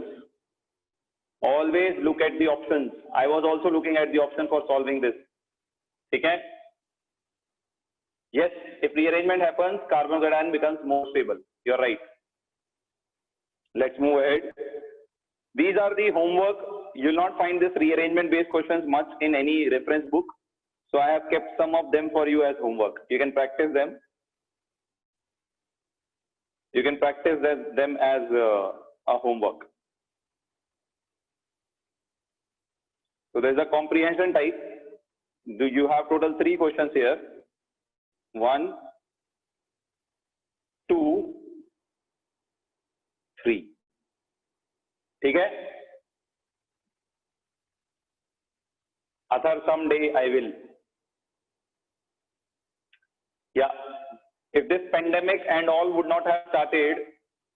Always look at the options. I was also looking at the option for solving this. Okay? Yes, if rearrangement happens, carbocation becomes more stable. You're right. Let's move ahead. These are the homework. You will not find this rearrangement based questions much in any reference book. So I have kept some of them for you as homework. You can practice them. You can practice them as a homework. So there's a comprehension type. Do you have total 3 questions here? 1, 2, 3. Okay? Athar, someday I will. Yeah. If this pandemic and all would not have started,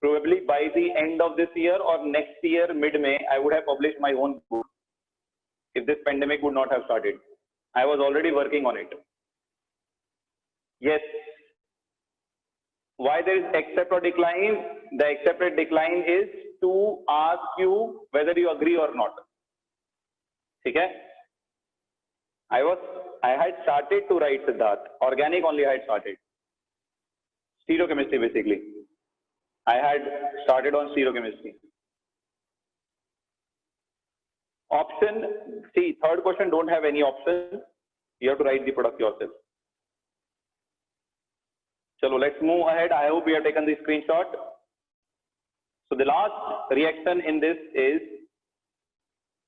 probably by the end of this year or next year, mid-May, I would have published my own book. If this pandemic would not have started. I was already working on it. Yes. Why there is accept or decline? The accepted decline is to ask you whether you agree or not. Okay? I had started to write Siddharth. Organic only I had started. Stereochemistry basically. I had started on stereochemistry. Option, see, third question don't have any option. You have to write the product yourself. Chalo, let's move ahead. I hope you have taken the screenshot. So the last reaction in this is,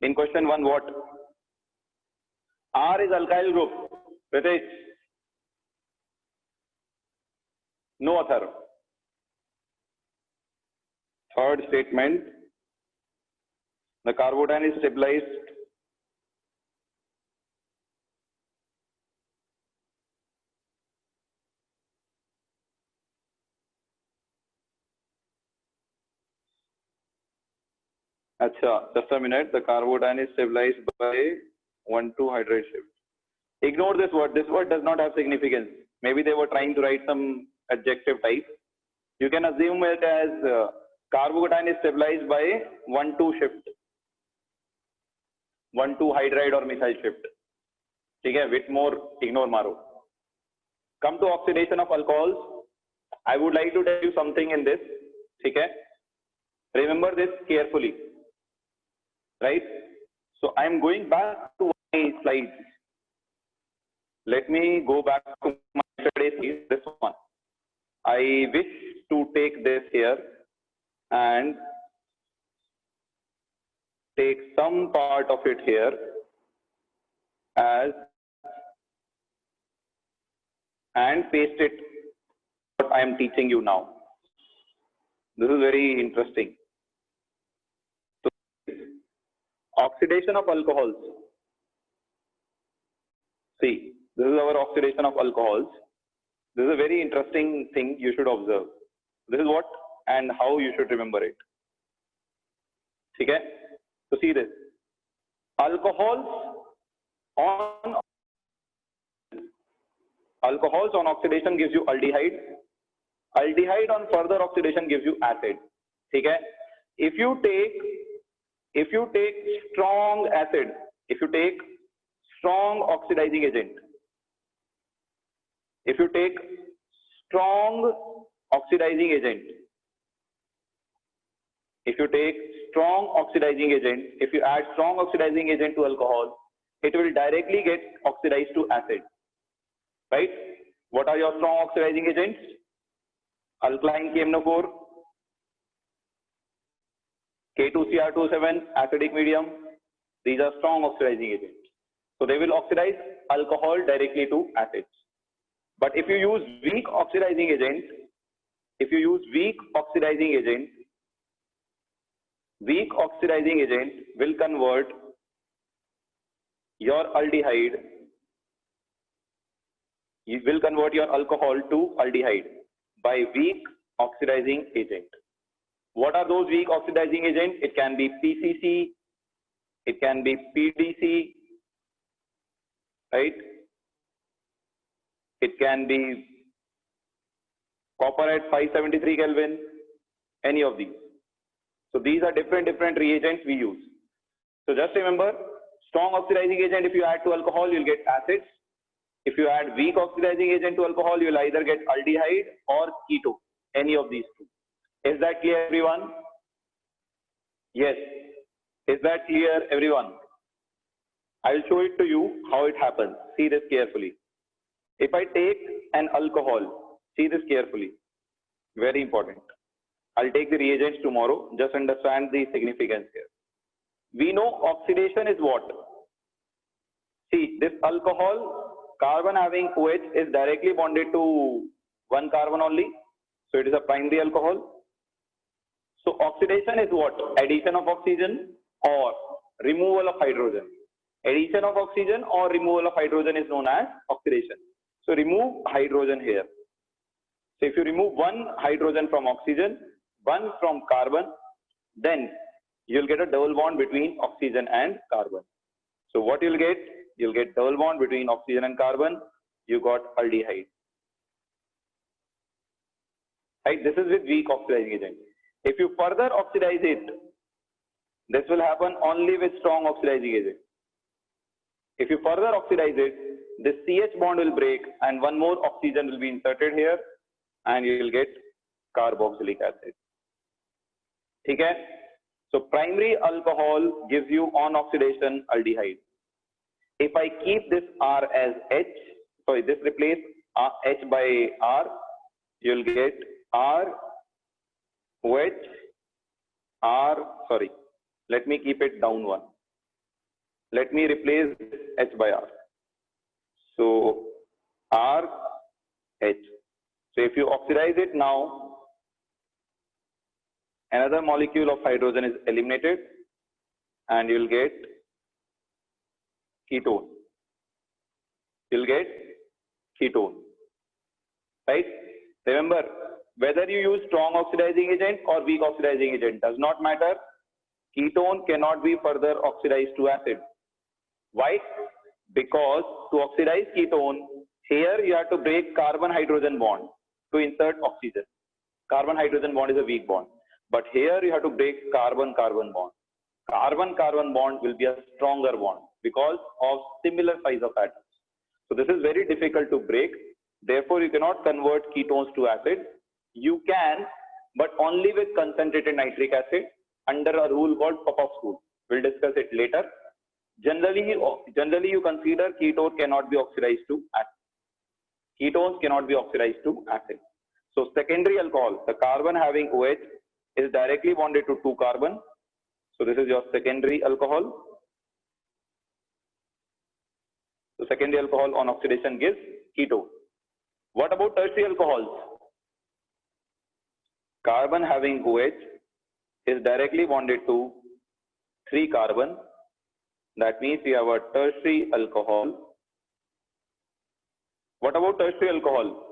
in question 1, what? R is alkyl group. Pritesh? No author. Third statement. The carbocation is stabilized. Acha, just a minute. The carbocation is stabilized by 1,2 hydride shift. Ignore this word. This word does not have significance. Maybe they were trying to write some adjective type. You can assume it as carbocation is stabilized by 1,2 shift. 1,2 hydride or methyl shift. Okay, Whitmore, ignore Maro. Come to oxidation of alcohols. I would like to tell you something in this. Okay? Remember this carefully. Right? So I am going back to my slides. Let me go back to my yesterday's, this one. I wish to take this here and take some part of it here as and paste it what I am teaching you now. This is very interesting. So, oxidation of alcohols. See, this is our oxidation of alcohols. This is a very interesting thing you should observe. This is what and how you should remember it. Okay? So see this. Alcohols on oxidation gives you aldehyde. Aldehyde on further oxidation gives you acid. Okay? If you take strong acid, if you take strong oxidizing agent, if you take strong oxidizing agent, if you take strong oxidizing agent, if you add strong oxidizing agent to alcohol, it will directly get oxidized to acid. Right? What are your strong oxidizing agents? Alkaline KMnO4, K2Cr27, acidic medium. These are strong oxidizing agents. So they will oxidize alcohol directly to acids. But if you use weak oxidizing agent, weak oxidizing agent will convert your aldehyde, you will convert your alcohol to aldehyde by weak oxidizing agent. What are those weak oxidizing agents? It can be PCC, it can be PDC, right? It can be copper at 573 Kelvin, any of these. So these are different reagents we use. So just remember, strong oxidizing agent, if you add to alcohol, you'll get acids. If you add weak oxidizing agent to alcohol, you'll either get aldehyde or keto, any of these two. Is that clear, everyone? Yes. Is that clear, everyone? I'll show it to you how it happens. See this carefully. If I take an alcohol, see this carefully. Very important. I'll take the reagents tomorrow. Just understand the significance here. We know oxidation is what? See, this alcohol, carbon having OH is directly bonded to one carbon only. So it is a primary alcohol. So oxidation is what? Addition of oxygen or removal of hydrogen. Addition of oxygen or removal of hydrogen is known as oxidation. So remove hydrogen here. So if you remove one hydrogen from oxygen, one from carbon, then you'll get a double bond between oxygen and carbon. So what you'll get? You'll get double bond between oxygen and carbon. You got aldehyde. Right? This is with weak oxidizing agent. If you further oxidize it, this will happen only with strong oxidizing agent. If you further oxidize it, this CH bond will break and one more oxygen will be inserted here and you will get carboxylic acid. Okay? So primary alcohol gives you on oxidation aldehyde. If I keep this R as H, sorry, this replace H by R, you will get R, OH, R, sorry, let me keep it down one. Let me replace H by R. So R, H. So if you oxidize it now, another molecule of hydrogen is eliminated and you will get ketone. You'll get ketone. Right? Remember, whether you use strong oxidizing agent or weak oxidizing agent does not matter. Ketone cannot be further oxidized to acid. Why? Because to oxidize ketone, here you have to break carbon-hydrogen bond to insert oxygen. Carbon-hydrogen bond is a weak bond. But here you have to break carbon-carbon bond. Carbon-carbon bond will be a stronger bond because of similar size of atoms. So this is very difficult to break. Therefore, you cannot convert ketones to acid. You can, but only with concentrated nitric acid under a rule called Popoff's rule. We'll discuss it later. Generally, you consider ketone cannot be oxidized to acid. Ketones cannot be oxidized to acid. So secondary alcohol, the carbon having OH is directly bonded to 2 carbon. So this is your secondary alcohol. So secondary alcohol on oxidation gives ketone. What about tertiary alcohols? Carbon having OH is directly bonded to 3 carbon. That means we have a tertiary alcohol. What about tertiary alcohol?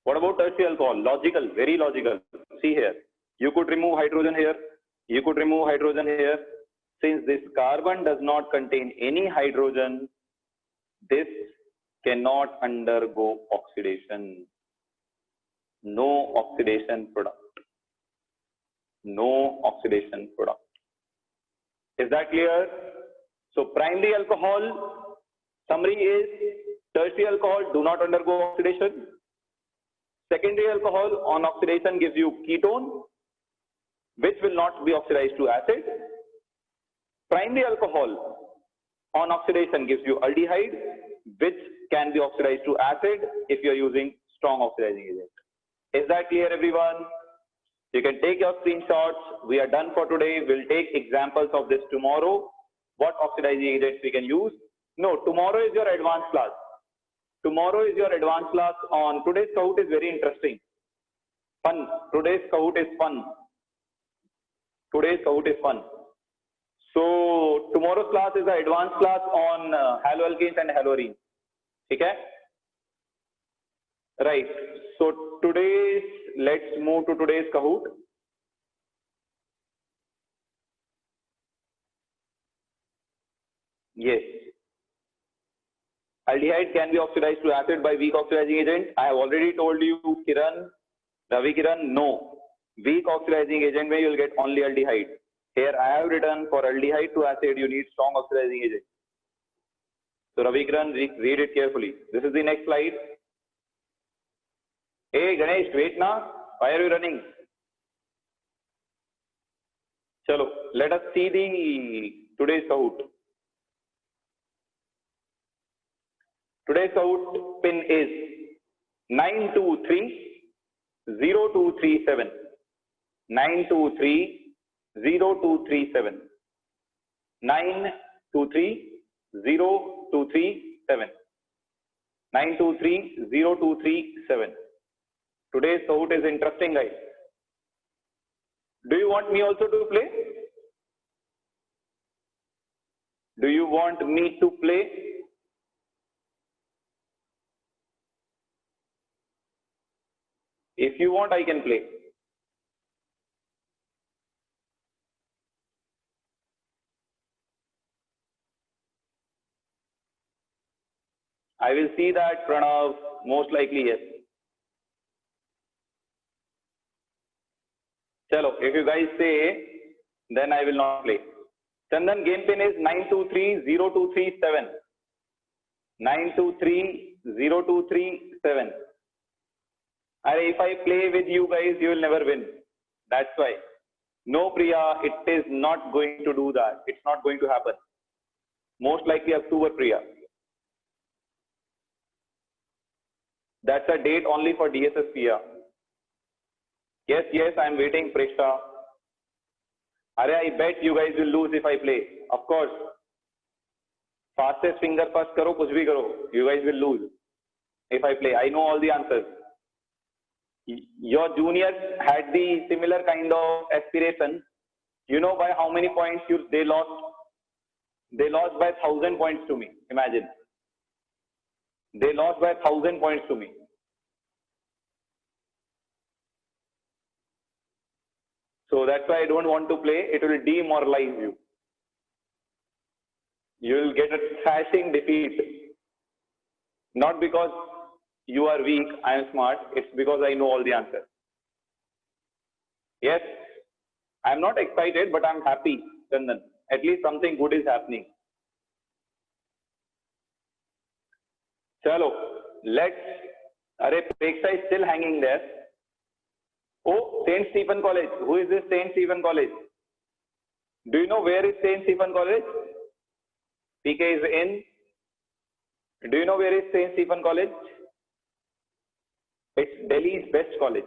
What about tertiary alcohol? Logical, very logical. See here. You could remove hydrogen here. You could remove hydrogen here. Since this carbon does not contain any hydrogen, this cannot undergo oxidation. No oxidation product. No oxidation product. Is that clear? So primary alcohol, summary is tertiary alcohol do not undergo oxidation. Secondary alcohol on oxidation gives you ketone, which will not be oxidized to acid. Primary alcohol on oxidation gives you aldehyde, which can be oxidized to acid if you are using strong oxidizing agent. Is that clear, everyone? You can take your screenshots. We are done for today. We'll take examples of this tomorrow. What oxidizing agents we can use? No, tomorrow is your advanced class. Tomorrow is your advanced class on today's Kahoot is very interesting. Fun. Today's Kahoot is fun. Today's Kahoot is fun. So tomorrow's class is the advanced class on haloalkanes and haloarenes. Okay? Right. So today's, let's move to today's Kahoot. Yes. Aldehyde can be oxidized to acid by weak oxidizing agent. I have already told you, Kiran, Ravi Kiran, no. Weak oxidizing agent where you will get only aldehyde. Here I have written for aldehyde to acid, you need strong oxidizing agent. So Ravi Kiran, read it carefully. This is the next slide. Hey Ganesh, wait now. Why are you running? Chalo, let us see the today's Kahoot. Today's Kahoot pin is 923-0237. 923-0237. 923-0237. 923-0237. Today's Kahoot is interesting, guys. Do you want me also to play? Do you want me to play? If you want, I can play. I will see that, Pranav, most likely yes. Chalo, if you guys say, then I will not play. Chandan, game pin is 923-0237. 923-0237. If I play with you guys, you will never win. That's why. No, Priya, it is not going to do that. It's not going to happen. Most likely October, Priya. That's a date only for DSS, Priya. Yes, yes, I am waiting, Preshta. I bet you guys will lose if I play. Of course. Fastest finger first karo, kuch bhi karo. You guys will lose if I play. I know all the answers. Your juniors had the similar kind of aspiration. You know by how many points they lost? They lost by 1,000 points to me. Imagine. They lost by 1,000 points to me. So that's why I don't want to play. It will demoralize you. You will get a thrashing defeat. Not because you are weak, I am smart. It's because I know all the answers. Yes, I am not excited, but I am happy, Chandan. At least something good is happening. Chalo, let's. Arey, Preksha is still hanging there. Oh, St. Stephen College. Who is this St. Stephen College? Do you know where is St. Stephen College? PK is in. Do you know where is St. Stephen College? It's Delhi's best college.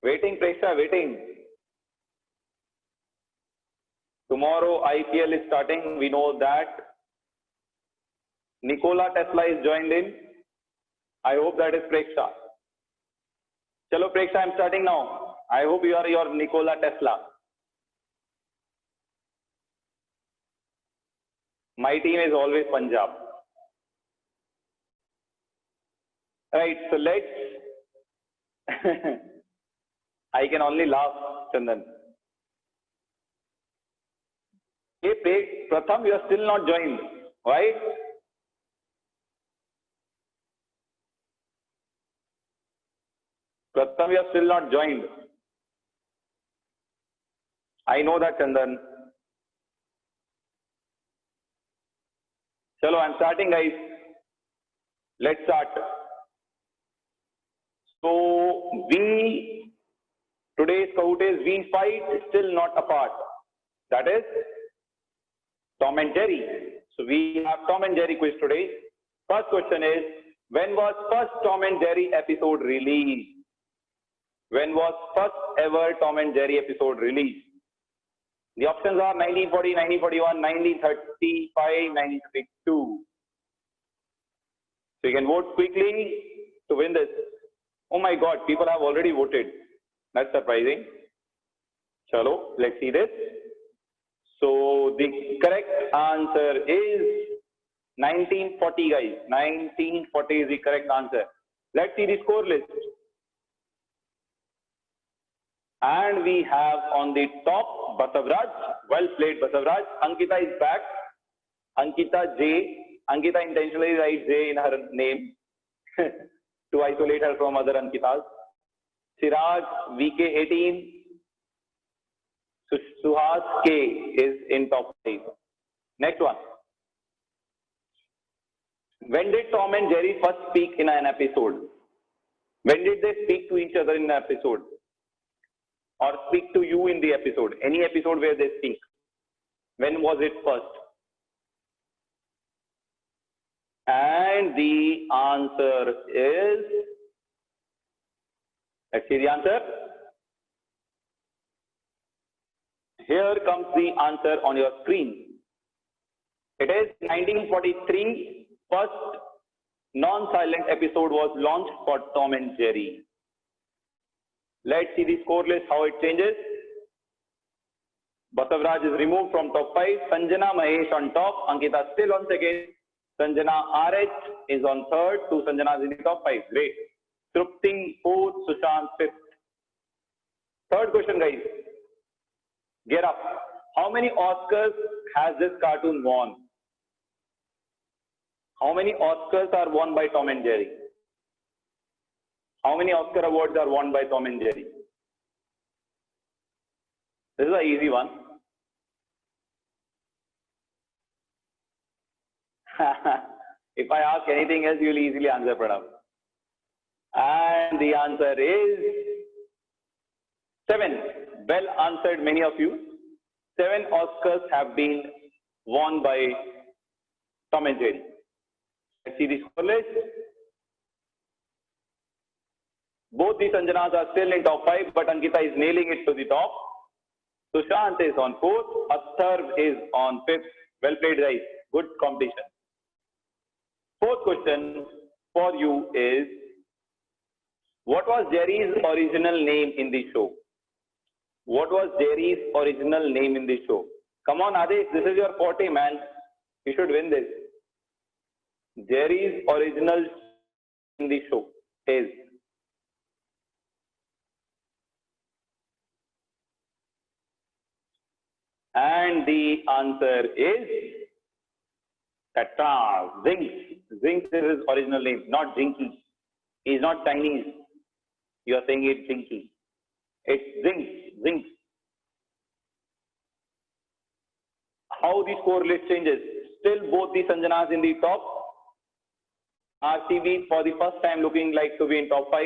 Waiting, Preksha, waiting. Tomorrow IPL is starting. We know that. Nikola Tesla is joined in. I hope that is Preksha. Chalo, Preksha, I'm starting now. I hope you are your Nikola Tesla. My team is always Punjab. Right, so let's. I can only laugh, Chandan. Hey, Pratham, you are still not joined. Why? Pratham, you are still not joined. I know that, Chandan. Chalo, I'm starting, guys. Let's start. So, today's Kahoot is We Fight Still Not Apart. That is Tom and Jerry. So, we have Tom and Jerry quiz today. First question is, when was first Tom and Jerry episode released? When was first ever Tom and Jerry episode released? The options are 1940, 1941, 1935, 1952. So you can vote quickly to win this. Oh my God, people have already voted. That's surprising. Chalo, let's see this. So the correct answer is 1940, guys. 1940 is the correct answer. Let's see the score list. And we have on the top Basavraj. Well played, Basavraj. Ankita is back. Ankita J. Ankita intentionally writes J in her name to isolate her from other Ankitas. Siraj VK18. Suhas K is in top 5. Next one. When did Tom and Jerry first speak in an episode? When did they speak to each other in an episode? Or speak to you in the episode? Any episode where they speak. When was it first? And the answer is, let's see the answer. Here comes the answer on your screen. It is 1943, first non-silent episode was launched for Tom and Jerry. Let's see the score list, how it changes. Basavraj is removed from top 5. Sanjana Mahesh on top. Ankita still on second. Sanjana RH is on third. 2 Sanjanas in the top 5. Great. Trupti fourth. Sushant fifth. Third question, guys. Get up. How many Oscars has this cartoon won? How many Oscars are won by Tom and Jerry? How many Oscar awards are won by Tom and Jerry? This is an easy one. If I ask anything else, you will easily answer, Pranav. And the answer is 7. Well answered, many of you. 7 Oscars have been won by Tom and Jerry. Let's see the score list. Both the Sanjanas are still in top 5, but Ankita is nailing it to the top. Sushant is on 4th. Atharv is on 5th. Well played, guys. Good competition. Fourth question for you is, what was Jerry's original name in the show? What was Jerry's original name in the show? Come on, Adesh, this is your forte, man. You should win this. Jerry's original in the show is... And the answer is Tatra, Zinc. Zinc is his original name, not Zinky. He's not Chinese. You are saying it's Zinky. It's Zinc. Zinc. How the score list changes. Still both the Sanjanas in the top. RCB for the first time looking like to be in top 5.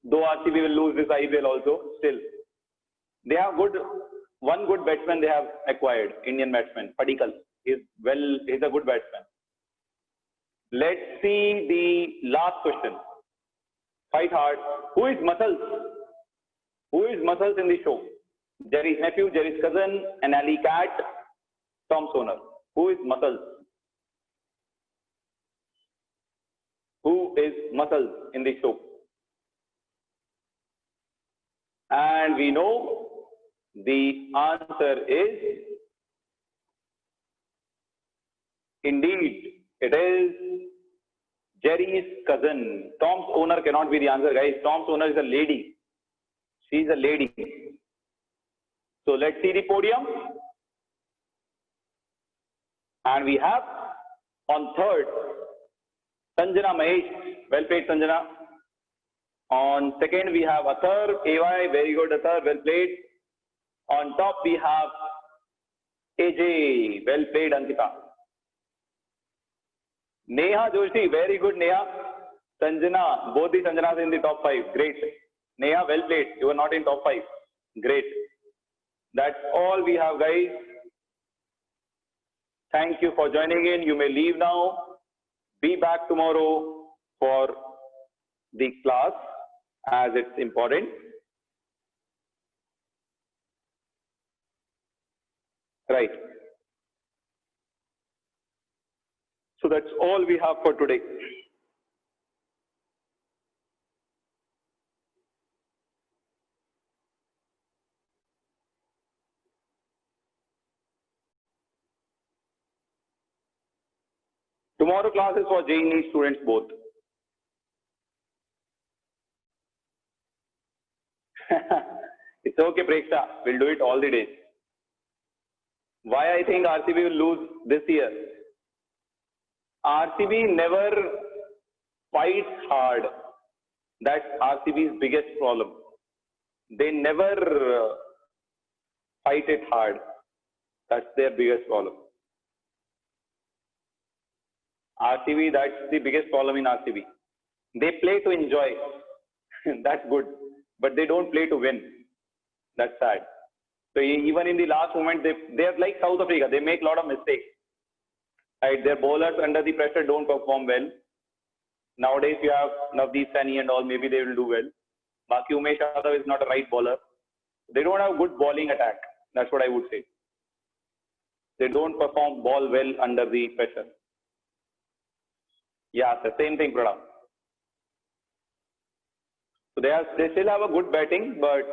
Though RCB will lose this IPL also, still. They have one good batsman they have acquired, Indian batsman, Padikkal. He's a good batsman. Let's see the last question. Fight hard. Who is Muscles? Who is Muscles in the show? Jerry's nephew, Jerry's cousin, an alley cat, Tom Soner. Who is Muscles? Who is Muscles in the show? And we know the answer is indeed it is Jerry's cousin. Tom's owner cannot be the answer, guys. Tom's owner is a lady. She's a lady. So let's see the podium. And we have on third, Sanjana Mahesh. Well played, Sanjana. On second, we have Athar, AY. Very good, Athar. Well played. On top, we have AJ. Well played, Ankita. Neha Joshi. Very good, Neha. Sanjana. Both the Sanjanas in the top 5. Great. Neha, well played. You are not in top 5. Great. That's all we have, guys. Thank you for joining in. You may leave now. Be back tomorrow for the class as it's important. Right. So that's all we have for today. Tomorrow class is for JEE students both. It's okay, Preksha. We'll do it all the days. Why I think RCB will lose this year? RCB never fights hard. That's RCB's biggest problem. They never fight it hard. That's their biggest problem. RCB, that's the biggest problem in RCB. They play to enjoy. That's good. But they don't play to win. That's sad. So even in the last moment, they are like South Africa. They make a lot of mistakes. Right? Their bowlers under the pressure don't perform well. Nowadays, you have Navdeep Saini and all. Maybe they will do well. Baki Umesh Yadav is not a right bowler. They don't have good bowling attack. That's what I would say. They don't perform ball well under the pressure. Yeah, the same thing, Pranam. So they still have a good batting, but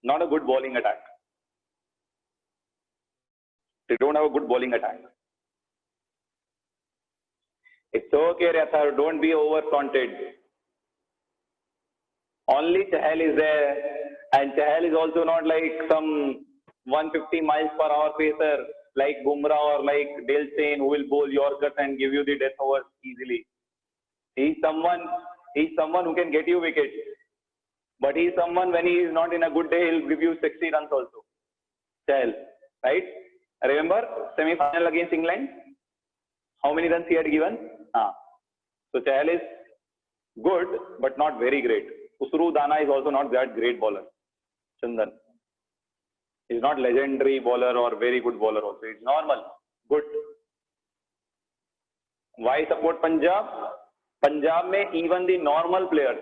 not a good bowling attack. They don't have a good bowling attack. It's okay, Rathar. Don't be over-confident. Only Chahal is there, and Chahal is also not like some 150 miles per hour pacer like Bumrah or like Dale Steyn who will bowl Yorkers and give you the death overs easily. He's someone who can get you wickets. But he's someone when he is not in a good day, he'll give you 60 runs also. Chahal, right? Remember semi-final against England? How many runs he had given? So Chahal is good, but not very great. Usru Dana is also not that great bowler. Chandan. He's not legendary bowler or very good bowler also. He's normal, good. Why support Punjab? Punjab mein even the normal players,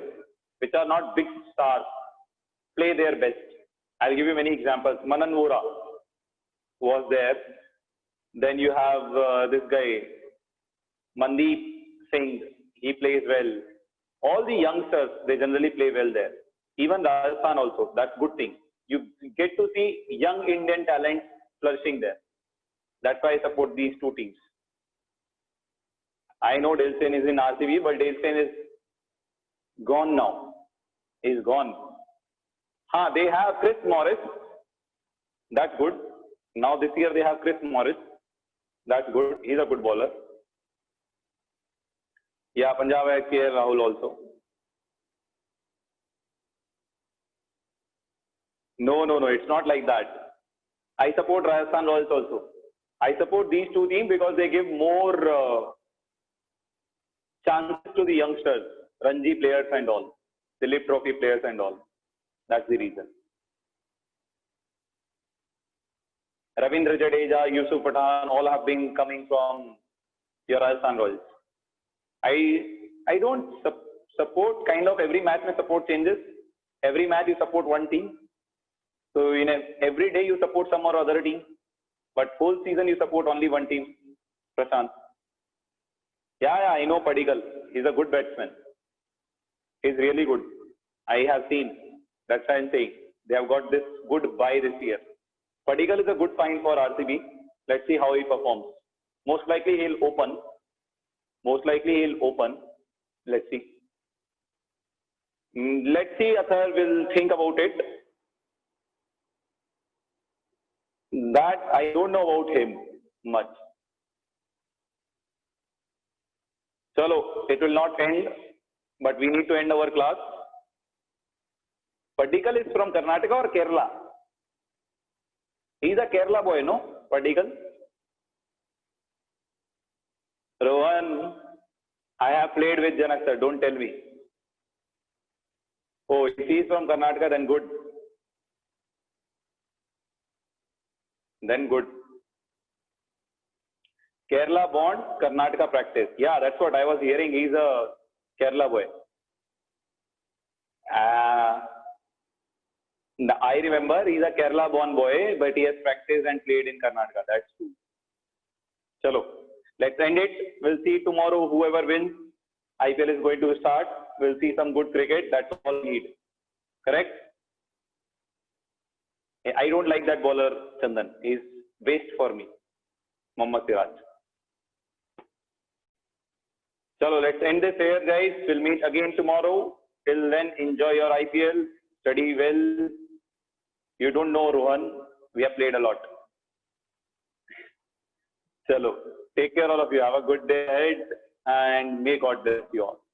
which are not big stars, play their best. I'll give you many examples. Manan Vora was there. Then you have this guy, Mandeep Singh. He plays well. All the youngsters, they generally play well there. Even Rajasthan also. That's good thing. You get to see young Indian talent flourishing there. That's why I support these two teams. I know Dale Steyn is in RCB, but Dale Steyn is gone now. He's gone. They have Chris Morris. That's good. Now this year they have Chris Morris. That's good. He's a good bowler. Yeah, Punjab has KL Rahul also. No, it's not like that. I support Rajasthan Royals also. I support these two teams because they give more chances to the youngsters, Ranji players and all, Philip Trophy players and all. That's the reason. Ravindra Jadeja, Yusuf Pathan, all have been coming from your Rajasthan Royals. I don't support kind of every match. My support changes. Every match you support one team. So in every day you support some or other team, but whole season you support only one team. Prashant. Yeah, I know Padikkal. He's a good batsman. He's really good. I have seen. That's why I'm saying they have got this good buy this year. Padikkal is a good find for RCB. Let's see how he performs. Most likely he'll open. Let's see. Let's see. Athar will think about it. That I don't know about him much. Chalo, it will not end, but we need to end our class. Padikkal is from Karnataka or Kerala? He's a Kerala boy, no? Padikkal. Rohan, I have played with Janak sir, don't tell me. Oh, if he is from Karnataka, then good. Kerala born, Karnataka practice. Yeah, that's what I was hearing. He's a Kerala boy. I remember he's a Kerala born boy, but he has practiced and played in Karnataka. That's true. Chalo, let's end it. We'll see tomorrow whoever wins. IPL is going to start. We'll see some good cricket. That's all we need. Correct? I don't like that bowler, Chandan. He's waste for me. Mohammad Siraj. Chalo, let's end this here, guys. We'll meet again tomorrow. Till then, enjoy your IPL. Study well. You don't know, Rohan. We have played a lot. Chalo, take care all of you. Have a good day ahead and may God bless you all.